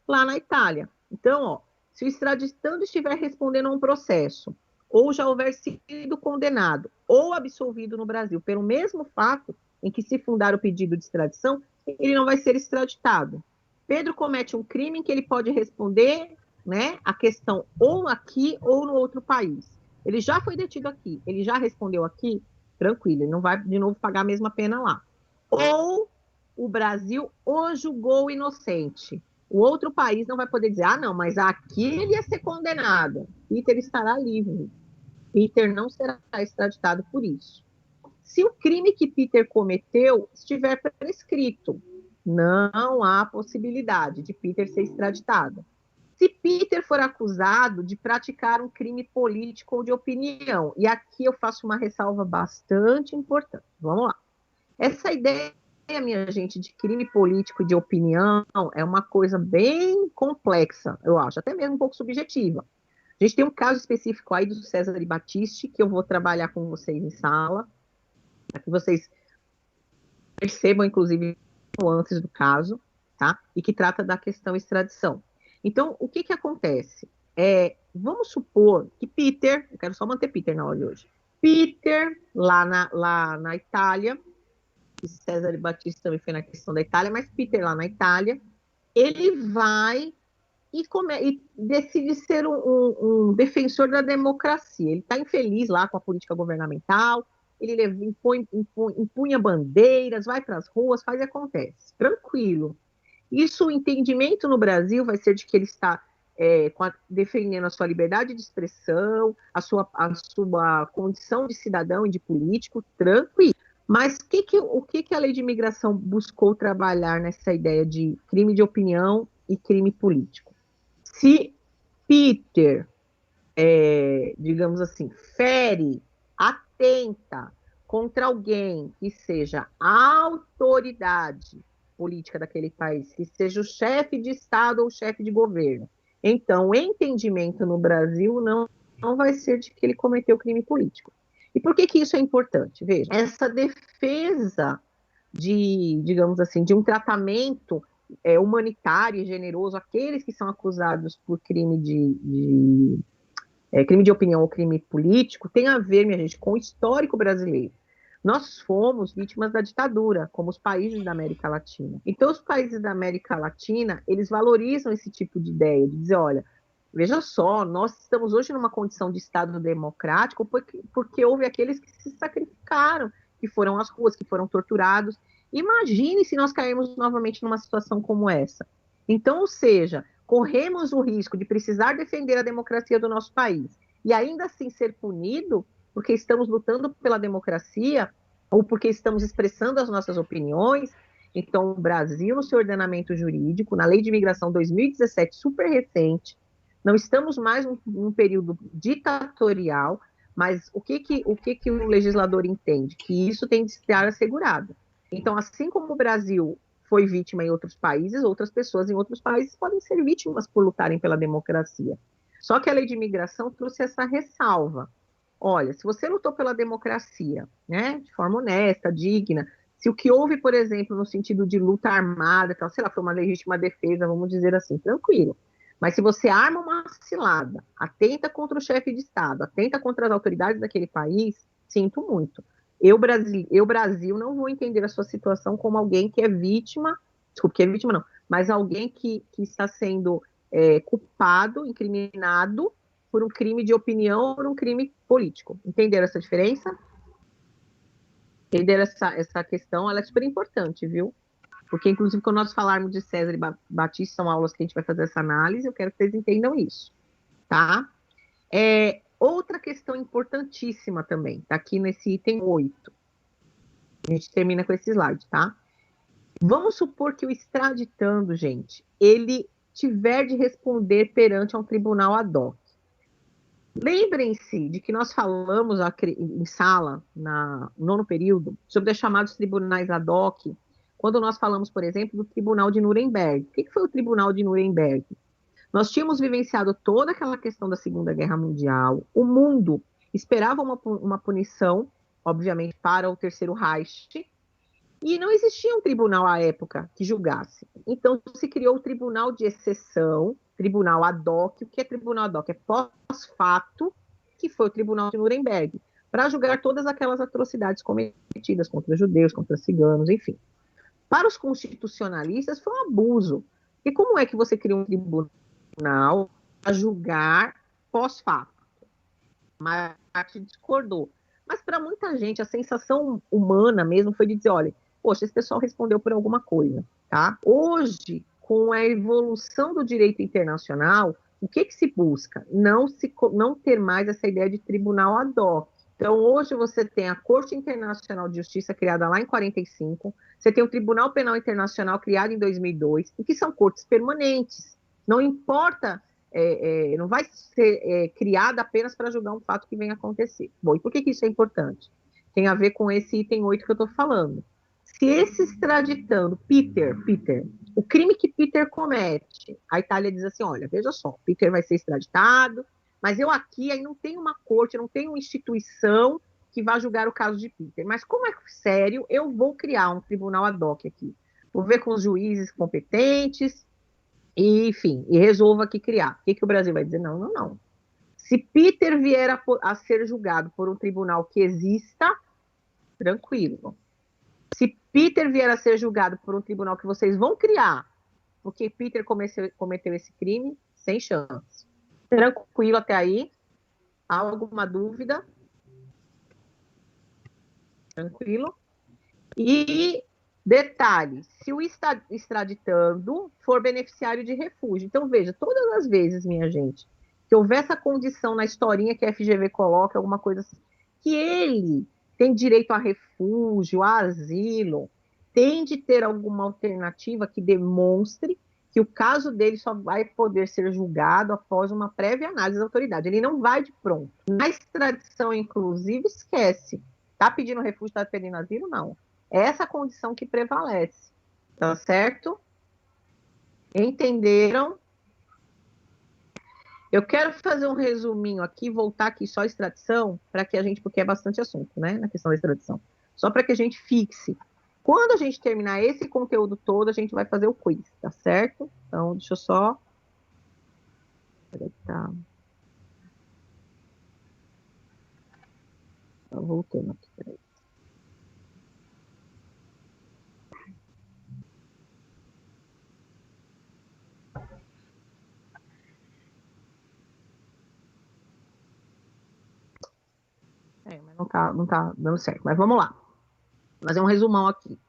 lá na Itália. Então, ó, se o extraditando estiver respondendo a um processo, ou já houver sido condenado ou absolvido no Brasil pelo mesmo fato em que se fundar o pedido de extradição, ele não vai ser extraditado. Pedro comete um crime em que ele pode responder, né, a questão ou aqui ou no outro país. Ele já foi detido aqui, ele já respondeu aqui, tranquilo, ele não vai de novo pagar a mesma pena lá. Ou o Brasil o julgou inocente. O outro país não vai poder dizer, não, mas aqui ele ia ser condenado. Peter estará livre. Peter não será extraditado por isso. Se o crime que Peter cometeu estiver prescrito, não há possibilidade de Peter ser extraditado. Se Peter for acusado de praticar um crime político ou de opinião, e aqui eu faço uma ressalva bastante importante, vamos lá. Essa ideia, minha gente, de crime político e de opinião é uma coisa bem complexa, eu acho, até mesmo um pouco subjetiva. A gente tem um caso específico aí do César Battisti, que eu vou trabalhar com vocês em sala, para que vocês percebam, inclusive, nuances do caso, tá? E que trata da questão extradição. Então, o que acontece? Vamos supor que Peter, eu quero só manter Peter na aula de hoje, Peter, lá na Itália, César Battisti também foi na questão da Itália, mas Peter lá na Itália, ele vai e decide ser um defensor da democracia. Ele está infeliz lá com a política governamental, ele empunha bandeiras, vai para as ruas, faz e acontece. Tranquilo. Isso, o entendimento no Brasil vai ser de que ele está defendendo a sua liberdade de expressão, a sua condição de cidadão e de político, tranquilo. Mas o que a lei de imigração buscou trabalhar nessa ideia de crime de opinião e crime político? Se Peter, digamos assim, fere, atenta contra alguém que seja autoridade política daquele país, que seja o chefe de Estado ou o chefe de governo, então o entendimento no Brasil não vai ser de que ele cometeu crime político. E por que isso é importante? Veja, essa defesa digamos assim, de um tratamento humanitário e generoso àqueles que são acusados por crime de opinião ou crime político tem a ver, minha gente, com o histórico brasileiro. Nós fomos vítimas da ditadura, como os países da América Latina. Então, os países da América Latina, eles valorizam esse tipo de ideia, de dizer, olha, veja só, nós estamos hoje numa condição de Estado democrático porque houve aqueles que se sacrificaram, que foram às ruas, que foram torturados. Imagine se nós cairmos novamente numa situação como essa. Então, ou seja, corremos o risco de precisar defender a democracia do nosso país e ainda assim ser punido porque estamos lutando pela democracia ou porque estamos expressando as nossas opiniões. Então, o Brasil, no seu ordenamento jurídico, na Lei de Imigração 2017, super recente, não estamos mais num período ditatorial, mas o que o legislador entende? Que isso tem de estar assegurado. Então, assim como o Brasil foi vítima em outros países, outras pessoas em outros países podem ser vítimas por lutarem pela democracia. Só que a Lei de Imigração trouxe essa ressalva. Olha, se você lutou pela democracia, né, de forma honesta, digna, se o que houve, por exemplo, no sentido de luta armada, tal, sei lá, foi uma legítima defesa, vamos dizer assim, tranquilo. Mas se você arma uma cilada, atenta contra o chefe de Estado, atenta contra as autoridades daquele país, sinto muito. Eu, Brasil, não vou entender a sua situação como alguém que é vítima, desculpe, que é vítima não, mas alguém que está sendo culpado, incriminado por um crime de opinião ou por um crime político. Entenderam essa diferença? Entenderam essa questão? Ela é super importante, viu? Porque, inclusive, quando nós falarmos de César e Battisti, são aulas que a gente vai fazer essa análise, eu quero que vocês entendam isso, tá? Outra questão importantíssima também, tá aqui nesse item 8. A gente termina com esse slide, tá? Vamos supor que o extraditando, gente, ele tiver de responder perante a um tribunal ad hoc. Lembrem-se de que nós falamos em sala, no nono período, sobre os chamados tribunais ad hoc, quando nós falamos, por exemplo, do Tribunal de Nuremberg. O que foi o Tribunal de Nuremberg? Nós tínhamos vivenciado toda aquela questão da Segunda Guerra Mundial, o mundo esperava uma punição, obviamente, para o Terceiro Reich, e não existia um tribunal à época que julgasse. Então, se criou o Tribunal de Exceção, Tribunal ad hoc. O que é Tribunal ad hoc? É pós-fato, que foi o Tribunal de Nuremberg, para julgar todas aquelas atrocidades cometidas contra judeus, contra ciganos, enfim. Para os constitucionalistas, foi um abuso. E como é que você cria um tribunal a julgar pós-fato? Mas a gente discordou. Mas para muita gente, a sensação humana mesmo foi de dizer, olha, poxa, esse pessoal respondeu por alguma coisa, tá? Hoje, com a evolução do direito internacional, o que se busca? Não ter mais essa ideia de tribunal ad hoc. Então, hoje você tem a Corte Internacional de Justiça, criada lá em 1945, você tem o Tribunal Penal Internacional, criado em 2002, e que são cortes permanentes. Não importa não vai ser criada apenas para julgar um fato que vem acontecer. Bom, e por que isso é importante? Tem a ver com esse item 8 que eu estou falando. Se esse extraditando, Peter, o crime que Peter comete, a Itália diz assim, olha, veja só, Peter vai ser extraditado, mas eu aqui aí não tenho uma corte, não tenho uma instituição que vá julgar o caso de Peter. Mas como é sério, eu vou criar um tribunal ad hoc aqui. Vou ver com os juízes competentes, e, enfim, e resolva aqui criar. O que o Brasil vai dizer? Não. Se Peter vier a ser julgado por um tribunal que exista, tranquilo. Se Peter vier a ser julgado por um tribunal que vocês vão criar, porque Peter cometeu esse crime, sem chance. Tranquilo até aí? Há alguma dúvida? Tranquilo? E detalhe, se o extraditando for beneficiário de refúgio. Então, veja, todas as vezes, minha gente, que houver essa condição na historinha que a FGV coloca, alguma coisa assim, que ele tem direito a refúgio, a asilo, tem de ter alguma alternativa que demonstre que o caso dele só vai poder ser julgado após uma prévia análise da autoridade. Ele não vai de pronto. Na extradição, inclusive, esquece. Está pedindo refúgio, está pedindo asilo? Não. É essa condição que prevalece. Tá certo? Entenderam? Eu quero fazer um resuminho aqui, voltar aqui só a extradição, para que a gente, porque é bastante assunto, né, na questão da extradição. Só para que a gente fixe. Quando a gente terminar esse conteúdo todo, a gente vai fazer o quiz, tá certo? Então, deixa eu só... Peraí, tá. Tá voltando aqui, peraí. Mas não tá dando certo. Mas vamos lá. Vou fazer um resumão aqui.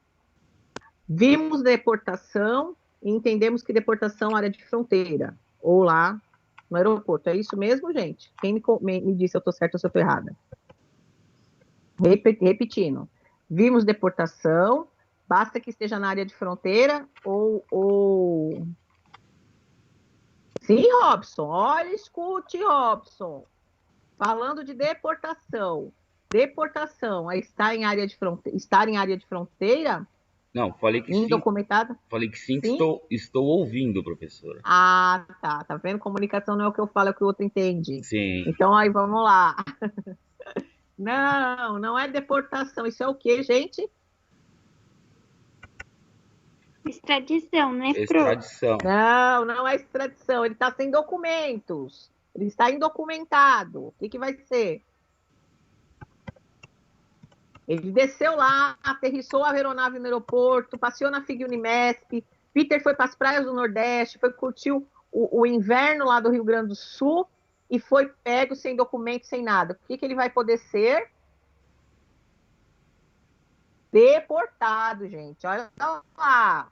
Vimos deportação e entendemos que deportação é área de fronteira, ou lá no aeroporto. É isso mesmo, gente? Quem me disse se eu estou certa ou se eu estou errada? Repetindo. Vimos deportação, basta que esteja na área de fronteira ou... Sim, Robson. Olha, escute, Robson. Falando de deportação. Deportação é estar em área de fronteira? Não, falei que indocumentada? Sim. Falei que sim. Estou ouvindo, professora. Ah, tá. Tá vendo? Comunicação não é o que eu falo, é o que o outro entende. Sim. Então, aí, vamos lá. Não é deportação. Isso é o quê, gente? Extradição, né, Extradição. Não é extradição. Ele está sem documentos. Ele está indocumentado. O que vai ser? Ele desceu lá, aterrissou a aeronave no aeroporto, passeou na FIG Unimesp, Peter foi para as praias do Nordeste, foi curtir o inverno lá do Rio Grande do Sul e foi pego sem documento, sem nada. O que ele vai poder ser? Deportado, gente. Olha lá.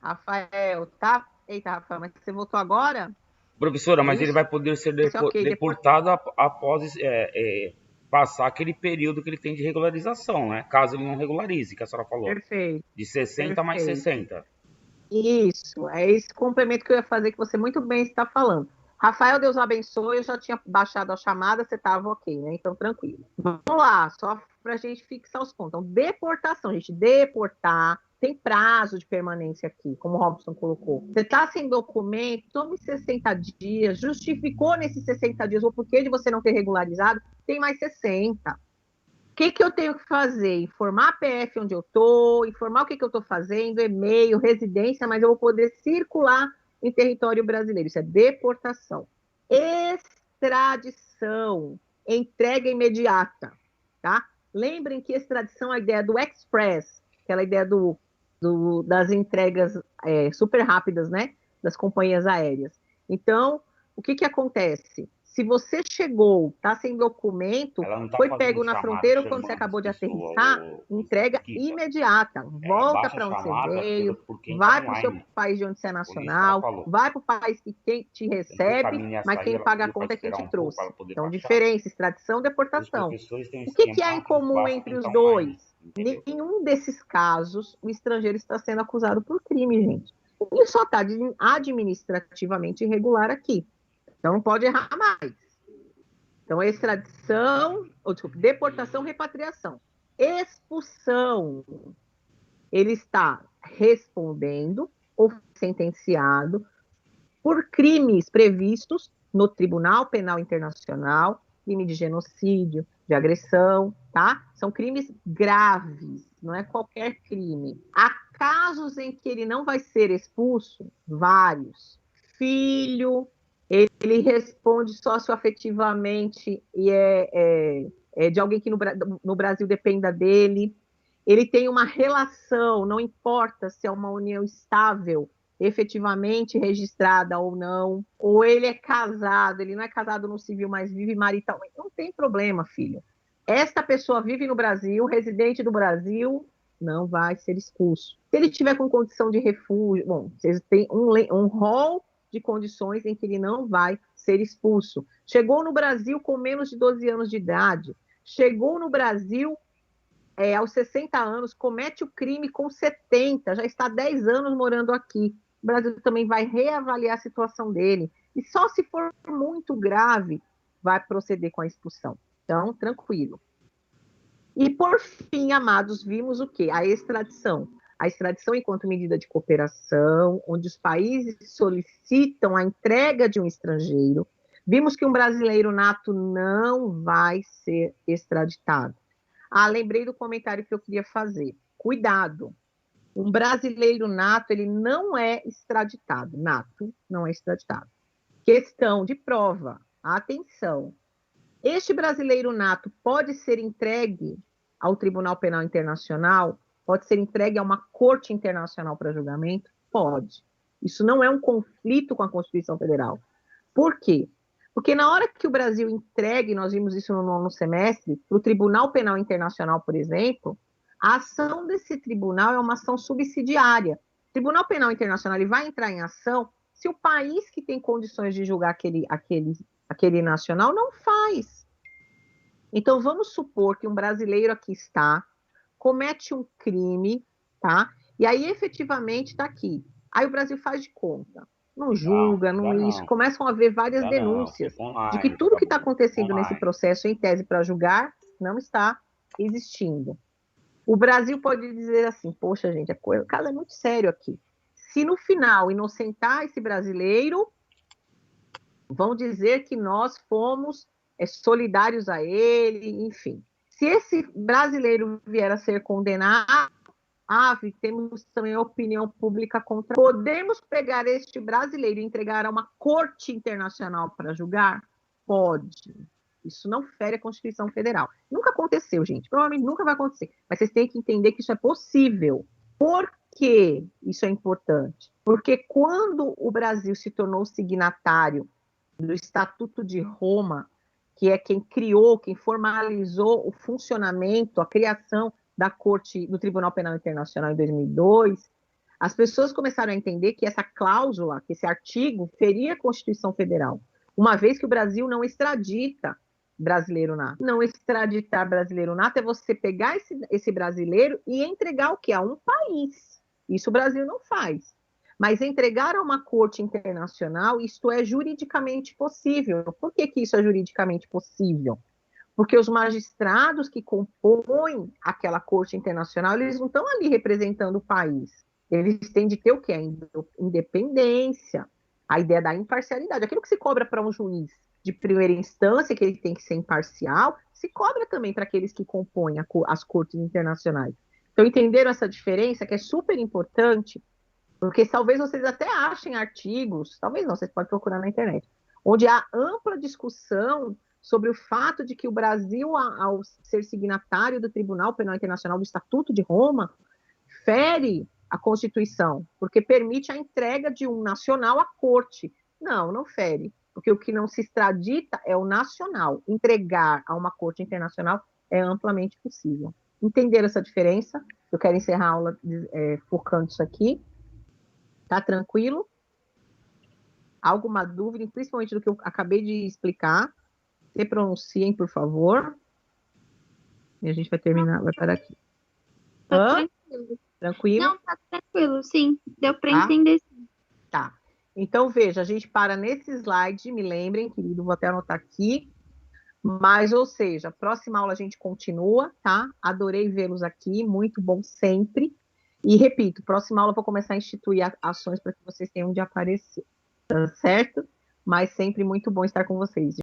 Rafael, tá? Eita, Rafael, mas você voltou agora? Professora, mas ele vai poder ser deportado após passar aquele período que ele tem de regularização, né? Caso ele não regularize, que a senhora falou. Perfeito. De 60 mais 60. Isso, é esse complemento que eu ia fazer, que você muito bem está falando. Rafael, Deus abençoe, eu já tinha baixado a chamada, você estava ok, né? Então, tranquilo. Vamos lá, só para a gente fixar os pontos. Então, deportação, gente, deportar, tem prazo de permanência aqui, como o Robson colocou. Você está sem documento, tome 60 dias, justificou nesses 60 dias o porquê de você não ter regularizado, tem mais 60. O que eu tenho que fazer? Informar a PF onde eu estou, informar o que eu estou fazendo, e-mail, residência, mas eu vou poder circular em território brasileiro. Isso é deportação. Extradição, entrega imediata, tá? Lembrem que extradição é a ideia do express, aquela ideia das entregas super rápidas, né? Das companhias aéreas. Então, o que acontece? Se você chegou, está sem documento, foi pego na fronteira ou quando você acabou de aterrissar, entrega imediata. Volta para onde você veio, vai para o seu país de onde você é nacional, vai para o país que quem te recebe, mas quem paga a conta é quem te trouxe. Então, diferença, extradição, deportação. O que há em comum entre os dois? Nenhum desses casos o estrangeiro está sendo acusado por crime, gente. Ele só está administrativamente irregular aqui. Então, não pode errar mais. Então, extradição, deportação, repatriação. Expulsão. Ele está respondendo ou sentenciado por crimes previstos no Tribunal Penal Internacional, crime de genocídio, de agressão, tá? São crimes graves, não é qualquer crime. Há casos em que ele não vai ser expulso, vários. Filho, ele responde socioafetivamente e é de alguém que no Brasil dependa dele. Ele tem uma relação, não importa se é uma união estável, efetivamente registrada ou não, ou ele é casado, ele não é casado no civil, mas vive maritalmente, não tem problema, filho. Esta pessoa vive no Brasil, residente do Brasil, não vai ser expulso. Se ele tiver com condição de refúgio, bom, vocês têm um rol de condições em que ele não vai ser expulso. Chegou no Brasil com menos de 12 anos de idade, chegou no Brasil aos 60 anos, comete o crime com 70, já está 10 anos morando aqui. O Brasil também vai reavaliar a situação dele. E só se for muito grave, vai proceder com a expulsão. Então, tranquilo. E, por fim, amados, vimos o quê? A extradição. A extradição enquanto medida de cooperação, onde os países solicitam a entrega de um estrangeiro. Vimos que um brasileiro nato não vai ser extraditado. Lembrei do comentário que eu queria fazer. Cuidado. Um brasileiro nato, ele não é extraditado. Nato não é extraditado. Questão de prova. Atenção. Este brasileiro nato pode ser entregue ao Tribunal Penal Internacional? Pode ser entregue a uma corte internacional para julgamento? Pode. Isso não é um conflito com a Constituição Federal. Por quê? Porque na hora que o Brasil entregue, nós vimos isso no 9º semestre, para o Tribunal Penal Internacional, por exemplo, a ação desse tribunal é uma ação subsidiária. O Tribunal Penal Internacional ele vai entrar em ação se o país que tem condições de julgar aquele nacional não faz. Então, vamos supor que um brasileiro aqui está, comete um crime, tá? E aí, efetivamente, está aqui. Aí o Brasil faz de conta. Não julga, não isso. Começam a haver várias denúncias de que tudo que está acontecendo nesse processo, em tese para julgar, não está existindo. O Brasil pode dizer assim, poxa, gente, o caso é muito sério aqui. Se no final inocentar esse brasileiro, vão dizer que nós fomos solidários a ele, enfim. Se esse brasileiro vier a ser condenado, temos também a opinião pública contra. Podemos pegar este brasileiro e entregar a uma corte internacional para julgar? Pode. Isso não fere a Constituição Federal. Nunca aconteceu, gente. Provavelmente nunca vai acontecer. Mas vocês têm que entender que isso é possível. Por que isso é importante? Porque quando o Brasil se tornou signatário do Estatuto de Roma, que é quem criou, quem formalizou o funcionamento, a criação da Corte do Tribunal Penal Internacional em 2002, as pessoas começaram a entender que essa cláusula, que esse artigo, feria a Constituição Federal, uma vez que o Brasil não extradita brasileiro nato. Não extraditar brasileiro nato é você pegar esse brasileiro e entregar o quê? A um país. Isso o Brasil não faz. Mas entregar a uma corte internacional, isto é juridicamente possível. Por que isso é juridicamente possível? Porque os magistrados que compõem aquela corte internacional, eles não estão ali representando o país. Eles têm de ter o quê? A independência, a ideia da imparcialidade. Aquilo que se cobra para um juiz de primeira instância, que ele tem que ser imparcial, se cobra também para aqueles que compõem as cortes internacionais. Então, entenderam essa diferença, que é super importante, porque talvez vocês até achem artigos, talvez não, vocês podem procurar na internet, onde há ampla discussão sobre o fato de que o Brasil, ao ser signatário do Tribunal Penal Internacional, do Estatuto de Roma, fere a Constituição, porque permite a entrega de um nacional à corte. Não fere, porque o que não se extradita é o nacional. Entregar a uma corte internacional é amplamente possível. Entenderam essa diferença? Eu quero encerrar a aula focando isso aqui. Tá tranquilo? Alguma dúvida, principalmente do que eu acabei de explicar? Se pronunciem, por favor. E a gente vai terminar, vai parar aqui. Tá tranquilo. Tranquilo? Não, tá tranquilo, sim. Deu para entender. Tá. Então, veja, a gente para nesse slide, me lembrem, querido, vou até anotar aqui. Mas, ou seja, próxima aula a gente continua, tá? Adorei vê-los aqui, muito bom sempre. E repito, próxima aula eu vou começar a instituir ações para que vocês tenham de aparecer, tá certo? Mas sempre muito bom estar com vocês.